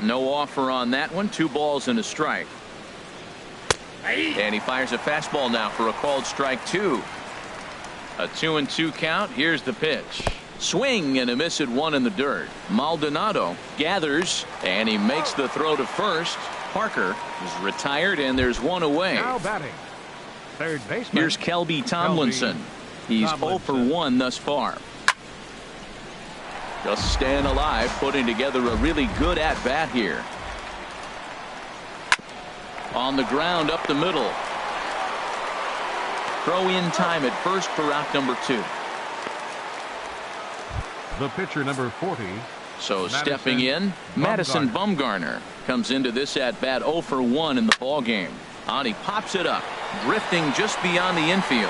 No offer on that one. 2 balls and a strike. And he fires a fastball now for a called strike 2. A 2-2 count. Here's the pitch. Swing and a miss at 1 in the dirt. Maldonado gathers and he makes the throw to first. Parker is retired and there's 1 away. Now batting. Third baseman. Here's Kelby Tomlinson. He's 0 for 1 thus far. Just staying alive, putting together a really good at-bat here. On the ground up the middle. Throw in time at first for out number 2. The pitcher, number 40. So stepping in, Madison Bumgarner comes into this at-bat 0 for 1 in the ball game. And he pops it up, drifting just beyond the infield.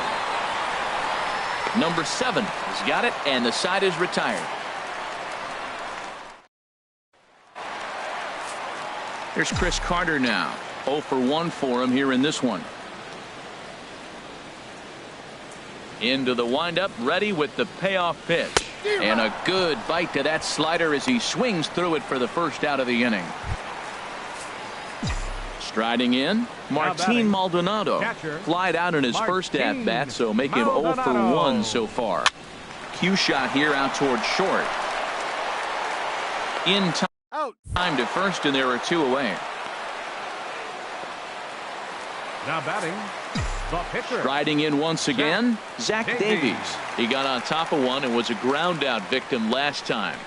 Number 7 has got it, and the side is retired. Here's Chris Carter now. 0 for 1 for him here in this one. Into the windup, ready with the payoff pitch. And a good bite to that slider as he swings through it for the first out of the inning. Striding in, Martin Maldonado. Flied out in his first at-bat, so make him 0 for 1 so far. Cue shot here out towards short. In time. Time to first, and there are 2 away. Now batting, the pitcher. Striding in once again, Zach Davies. He got on top of one and was a ground out victim last time.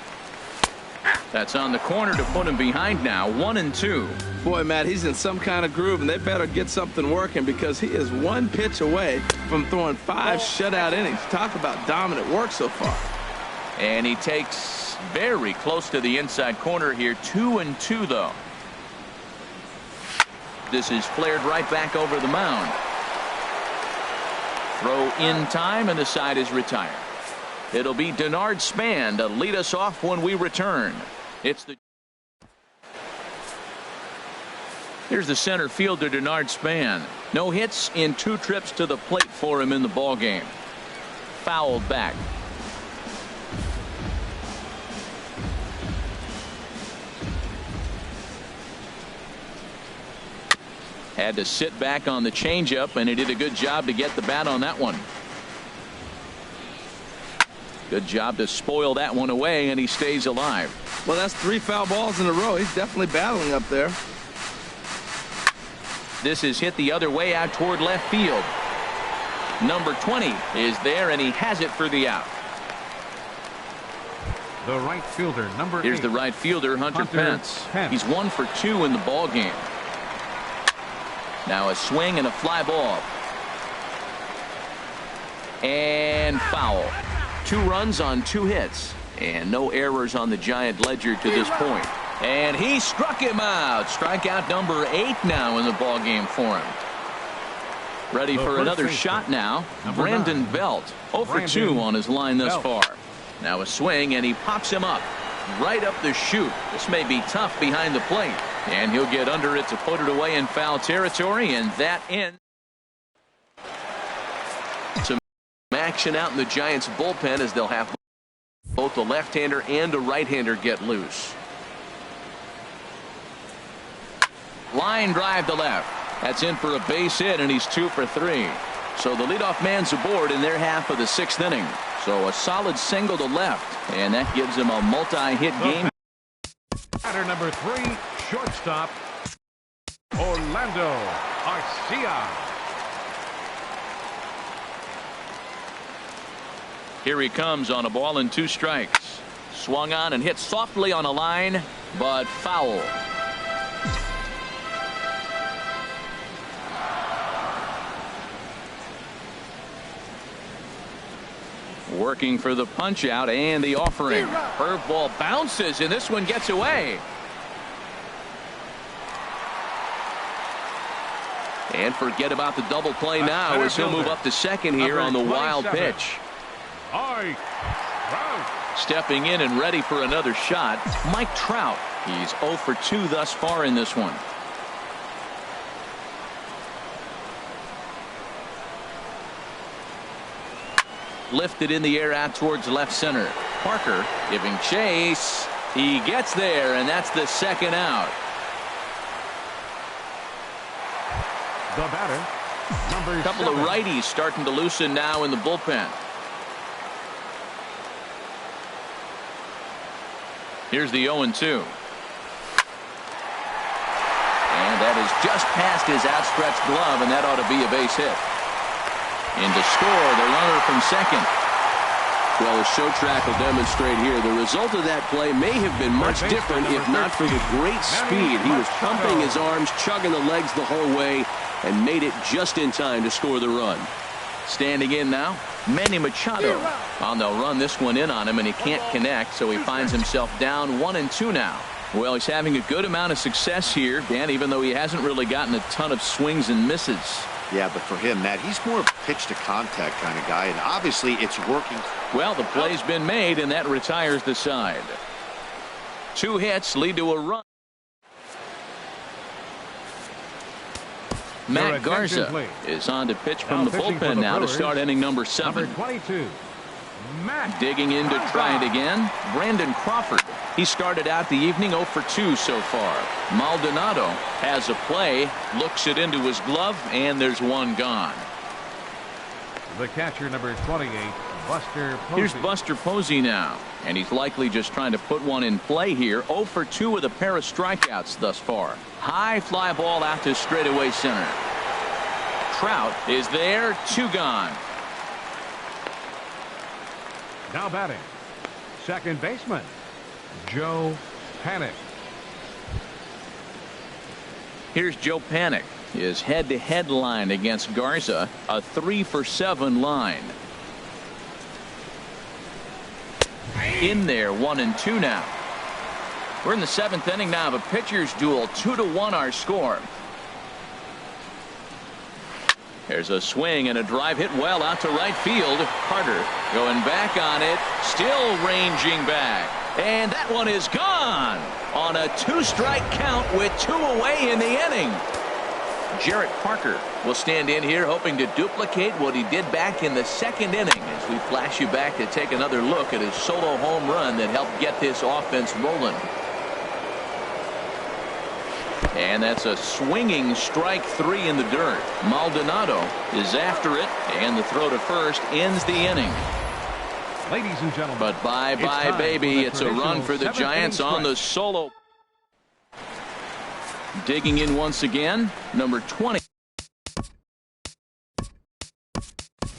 That's on the corner to put him behind now. 1-2. Boy, Matt, he's in some kind of groove, and they better get something working because he is 1 pitch away from throwing 5 shutout innings. Talk about dominant work so far. And he takes very close to the inside corner here. 2-2 though. This is flared right back over the mound. Throw in time and the side is retired. It'll be Denard Span to lead us off when we return. Here's the center fielder, Denard Span. No hits in 2 trips to the plate for him in the ball game. Fouled back. Had to sit back on the changeup, and he did a good job to get the bat on that one. Good job to spoil that one away, and he stays alive. Well, that's 3 foul balls in a row. He's definitely battling up there. This is hit the other way out toward left field. Number 20 is there, and he has it for the out. The right fielder, number 8. Here's the right fielder, Hunter Pence. He's 1 for 2 in the ball game. Now a swing and a fly ball. And foul. 2 runs on 2 hits. And no errors on the Giant ledger to this point. And he struck him out. Strikeout number 8 now in the ball game for him. Ready for another shot now. Brandon Belt. 0 for 2 on his line thus far. Now a swing, and he pops him up right up the chute. This may be tough behind the plate, and he'll get under it to put it away in foul territory, and that ends. Some action out in the Giants bullpen as they'll have both the left-hander and a right-hander get loose. Line drive to left. That's in for a base hit, and he's 2 for 3. So the leadoff man's aboard in their half of the 6th inning. So a solid single to left, and that gives him a multi-hit game. Batter number 3, shortstop, Orlando Arcia. Here he comes on a ball and 2 strikes. Swung on and hit softly on a line, but foul. Working for the punch out and the offering. Curveball bounces, and this one gets away. And forget about the double play now as he'll move up to second here on the wild pitch. Stepping in and ready for another shot, Mike Trout. He's 0 for 2 thus far in this one. Lifted in the air out towards left center. Parker giving chase. He gets there, and that's the 2nd out. The batter, number 7. Couple of righties starting to loosen now in the bullpen. Here's the 0-2. And that is just past his outstretched glove, and that ought to be a base hit. And to score, the runner from second. Well, as show track will demonstrate here, the result of that play may have been much different if not for the great speed. He was pumping his arms, chugging the legs the whole way, and made it just in time to score the run. Standing in now, Manny Machado. Oh, they'll run this one in on him, and he can't connect, so he finds himself down 1-2 now. Well, he's having a good amount of success here, Dan, even though he hasn't really gotten a ton of swings and misses. Yeah, but for him, Matt, he's more of a pitch-to-contact kind of guy, and obviously it's working. Well, the play's been made, and that retires the side. 2 hits lead to a run. Matt Garza is on to pitch from the bullpen now to start inning number 7. Number 22, Matt Digging in to try it again, Brandon Crawford. He started out the evening 0 for 2 so far. Maldonado has a play, looks it into his glove, and there's one gone. The catcher, number 28, Buster Posey. Here's Buster Posey now, and he's likely just trying to put one in play here. 0 for 2 with a pair of strikeouts thus far. High fly ball out to straightaway center. Trout is there, 2 gone. Now batting, second baseman, Joe Panik. Here's Joe Panik. His head-to-head line against Garza, a 3 for 7 line. In there, 1-2 now. We're in the 7th inning now of a pitcher's duel. 2-1 our score. There's a swing and a drive hit well out to right field. Carter going back on it, still ranging back. And that one is gone on a 2-strike count with 2 away in the inning. Jarrett Parker will stand in here hoping to duplicate what he did back in the 2nd inning as we flash you back to take another look at his solo home run that helped get this offense rolling. And that's a swinging strike 3 in the dirt. Maldonado is after it, and the throw to first ends the inning. Ladies and gentlemen, but bye baby, it's a run for the Giants on the solo. Digging in once again, number 20.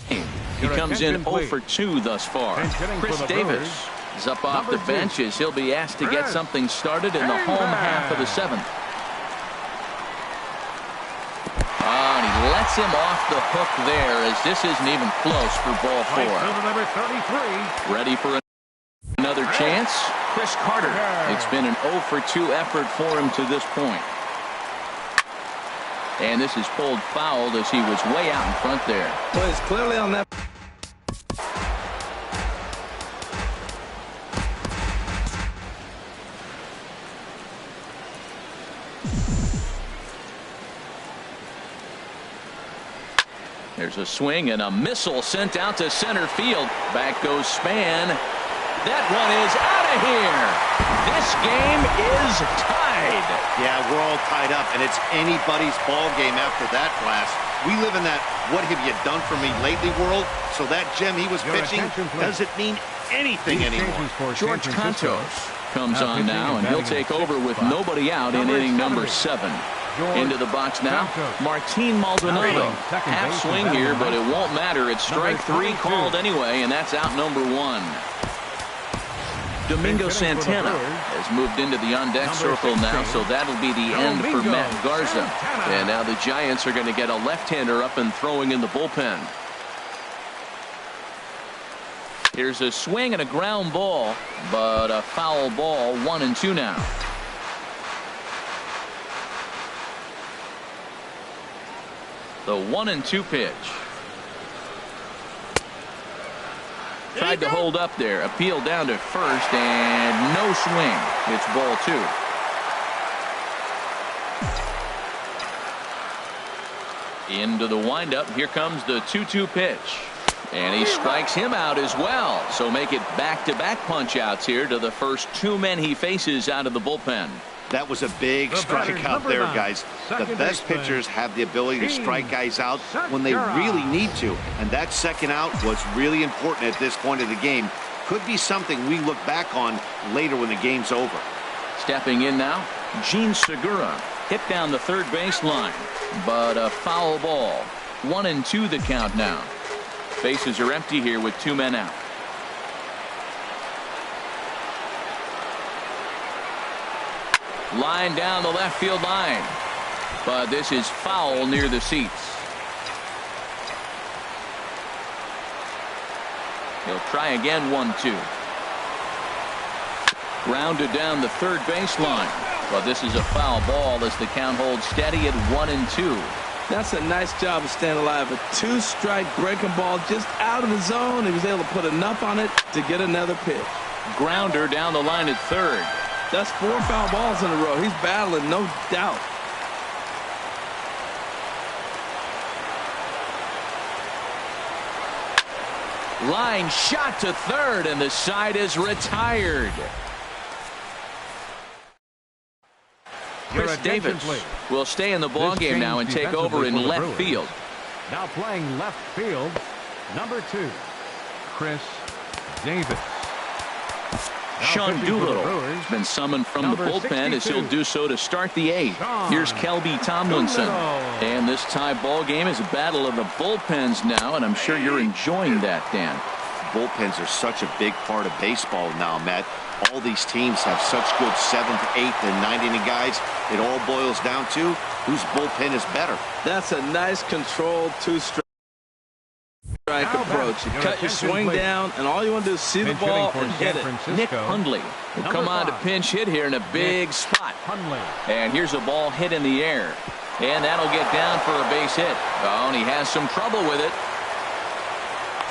He comes in 0 for 2 thus far. Chris Davis is up off the bench as he'll be asked to get something started in the home half of the 7th. And he lets him off the hook there, as this isn't even close for ball 4. Number 33. Ready for another chance? Chris Carter. It's been an 0 for 2 effort for him to this point. And this is pulled foul as he was way out in front there. Well, he's clearly on that. There's a swing and a missile sent out to center field. Back goes Span. That one is out of here. This game is tied. Yeah, we're all tied up, and it's anybody's ball game after that blast. We live in that what have you done for me lately world, so that gem he was pitching doesn't mean anything anymore. George Cantos comes on now, and he'll take over with nobody out in inning number 7. Into the box now, Martin Maldonado. Half swing here, but it won't matter. It's strike 3 called anyway, and that's out number 1. Domingo Santana has moved into the on-deck circle now, so that'll be the end for Matt Garza. And now the Giants are going to get a left-hander up and throwing in the bullpen. Here's a swing and a ground ball, but a foul ball, 1-2 now. The 1-2 pitch. Tried to hold up there. Appeal down to first, and no swing. It's ball 2. Into the windup. Here comes the 2-2 pitch. And he strikes him out as well. So make it back-to-back punch-outs here to the first 2 men he faces out of the bullpen. That was a big strikeout there, guys. The best pitchers have the ability to strike guys out when they really need to. And that second out was really important at this point of the game. Could be something we look back on later when the game's over. Stepping in now, Gene Segura. Hit down the third baseline, but a foul ball. 1-2 the count now. Bases are empty here with 2 men out. Line down the left field line, but this is foul near the seats. He'll try again. 1-2. Grounded down the third baseline, but this is a foul ball as the count holds steady at 1-2. That's a nice job of staying alive. A 2-strike breaking ball just out of the zone. He was able to put enough on it to get another pitch. Grounder down the line at third. That's 4 foul balls in a row. He's battling, no doubt. Line shot to third, and the side is retired. Chris Davis will stay in the ballgame now and take over in left field. Now playing left field, number 2, Chris Davis. Sean Doolittle has been summoned from the bullpen as he'll do so to start the 8th. Here's Kelby Tomlinson. And this tie ball game is a battle of the bullpens now, and I'm sure you're enjoying that, Dan. Bullpens are such a big part of baseball now, Matt. All these teams have such good 7th, 8th, and 9th inning guys. It all boils down to whose bullpen is better. That's a nice controlled 2-strike approach. You cut your swing down, and all you want to do is see the ball and hit it. Nick Hundley will come on to pinch hit here in a big spot. And here's a ball hit in the air. And that'll get down for a base hit. Oh, and he has some trouble with it.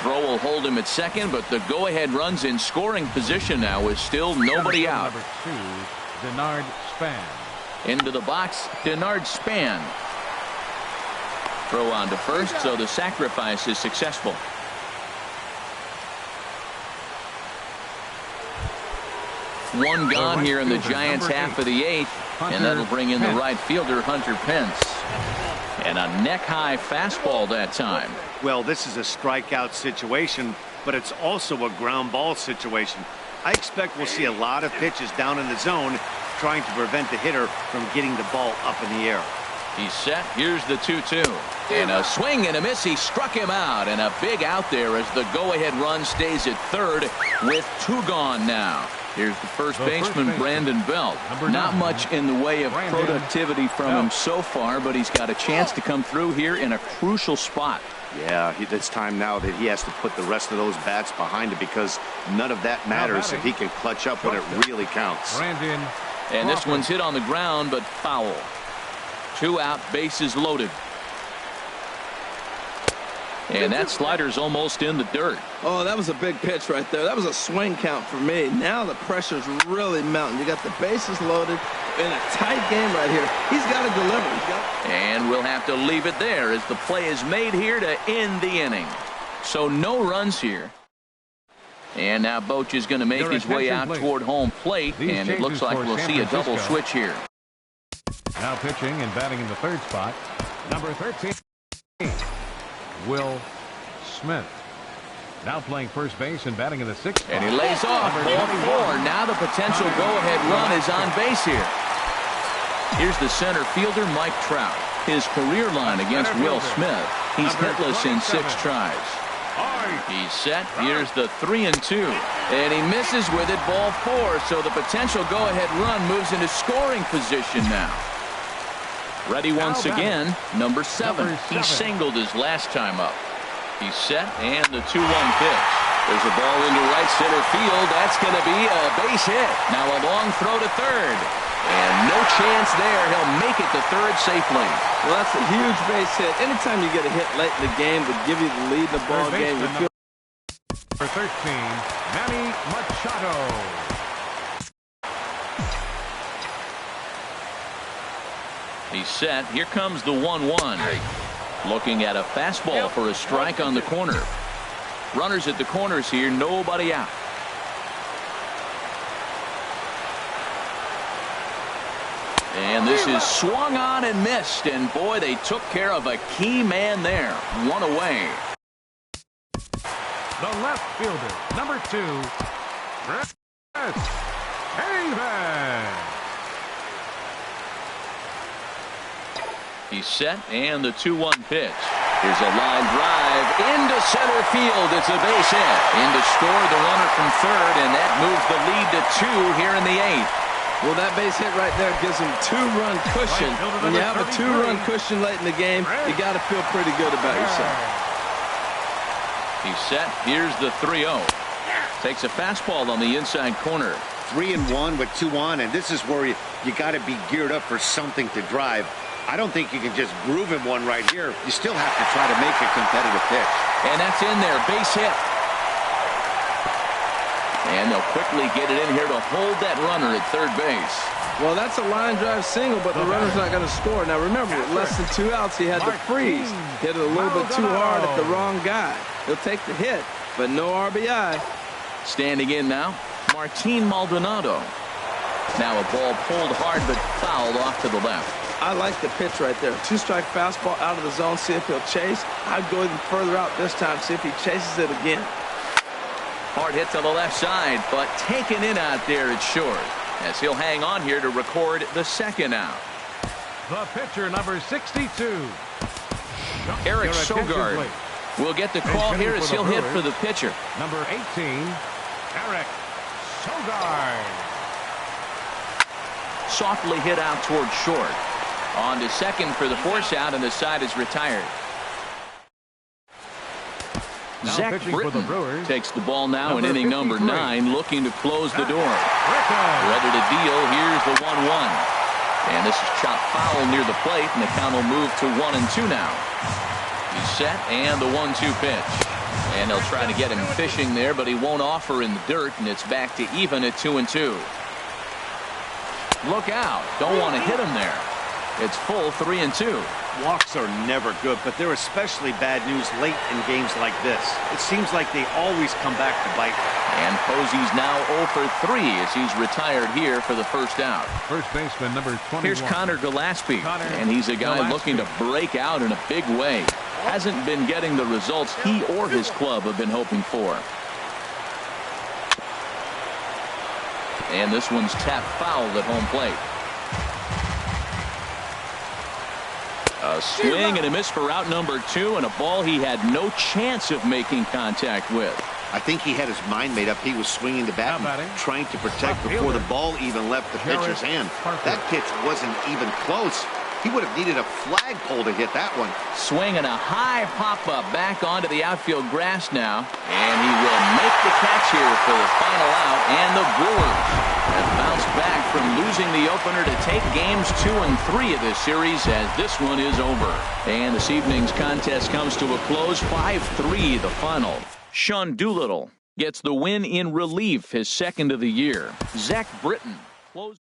Throw will hold him at second, but the go-ahead run's in scoring position now with still nobody out. Number 2, Denard Span. Into the box, Denard Span. Throw on to first, so the sacrifice is one gone here in the Giants' half of the 8th, and that'll bring in the right fielder, Hunter Pence. And a neck-high fastball that time. Well, this is a strikeout situation, but it's also a ground ball situation. I expect we'll see a lot of pitches down in the zone trying to prevent the hitter from getting the ball up in the air. He's set. Here's the 2-2. And a swing and a miss. He struck him out. And a big out there as the go-ahead run stays at third with 2 gone now. Here's the first baseman, Brandon Belt. Not much in the way of productivity from him so far, but he's got a chance to come through here in a crucial spot. Yeah, it's time now that he has to put the rest of those bats behind him, because none of that matters if he can clutch up when it really counts. And this one's hit on the ground, but foul. 2 out, bases loaded. And that slider's almost in the dirt. Oh, that was a big pitch right there. That was a swing count for me. Now the pressure's really mounting. You got the bases loaded in a tight game right here. He's got to deliver. And we'll have to leave it there as the play is made here to end the inning. So no runs here. And now Boch is going to make his way out toward home plate, and it looks like we'll see a double switch here. Now pitching and batting in the third spot, number 13, Will Smith. Now playing first base and batting in the 6th spot. And he lays off. Ball 4. Now the potential go-ahead run is on base here. Here's the center fielder, Mike Trout. His career line against Will Smith. He's hitless in 6 tries. He's set. Here's the 3-2. And he misses with it, ball 4. So the potential go-ahead run moves into scoring position now. Ready once again, number 7. He singled his last time up. He's set, and the 2-1 pitch. There's a ball into right center field. That's going to be a base hit. Now a long throw to third. And no chance there. He'll make it to third safely. Well, that's a huge base hit. Anytime you get a hit late in the game would give you the lead in the ball game. For 13, Manny Machado. He's set. Here comes the 1-1. Looking at a fastball for a strike on the corner. Runners at the corners here. Nobody out. And this is swung on and missed. And boy, they took care of a key man there. 1 away. The left fielder, number 2, Brett Haven. He's set, and the 2-1 pitch. Here's a line drive into center field. It's a base hit. In to score the runner from third, and that moves the lead to 2 here in the 8th. Well, that base hit right there gives him 2-run cushion. When you have a 2-run cushion late in the game, you got to feel pretty good about yourself. He's set. Here's the 3-0. Takes a fastball on the inside corner. 3-1 with 2 on, and this is where you got to be geared up for something to drive. I don't think you can just groove him one right here. You still have to try to make a competitive pitch. And that's in there. Base hit. And they'll quickly get it in here to hold that runner at third base. Well, that's a line drive single, but the runner's not going to score. Now, remember, with less than 2 outs, he had to freeze. Hit it a little bit too hard at the wrong guy. He'll take the hit, but no RBI. Standing in now, Martin Maldonado. Now a ball pulled hard, but fouled off to the left. I like the pitch right there. 2-strike fastball out of the zone, see if he'll chase. I'd go even further out this time, see if he chases it again. Hard hit to the left side, but taken in out there at short, as he'll hang on here to record the 2nd out. The pitcher, number 62. Eric Sogard will get the call here as he'll hit for the pitcher. Number 18, Eric Sogard. Softly hit out toward short. On to second for the force out, and the side is retired. Zach Britton takes the ball now in inning number 9, looking to close the door. Ready to deal. Here's the 1-1. And this is chopped foul near the plate, and the count will move to 1-2 now. He's set, and the 1-2 pitch. And they'll try to get him fishing there, but he won't offer in the dirt, and it's back to even at 2-2. Look out. Don't want to hit him there. It's full 3-2. Walks are never good, but they're especially bad news late in games like this. It seems like they always come back to bite. And Posey's now 0 for 3 as he's retired here for the first out. First baseman number 21. Here's Connor Gillespie, and he's a guy looking to break out in a big way. Hasn't been getting the results he or his club have been hoping for. And this one's tapped foul at home plate. A swing and a miss for out number 2, and a ball he had no chance of making contact with. I think he had his mind made up. He was swinging the bat and trying to protect before the ball even left the pitcher's hand. That pitch wasn't even close. He would have needed a flagpole to hit that one. Swing and a high pop-up back onto the outfield grass now. And he will make the catch here for the final out. And the Brewers have bounced back from losing the opener to take games 2 and 3 of this series as this one is over. And this evening's contest comes to a close, 5-3 the final. Sean Doolittle gets the win in relief, his second of the year. Zach Britton closed.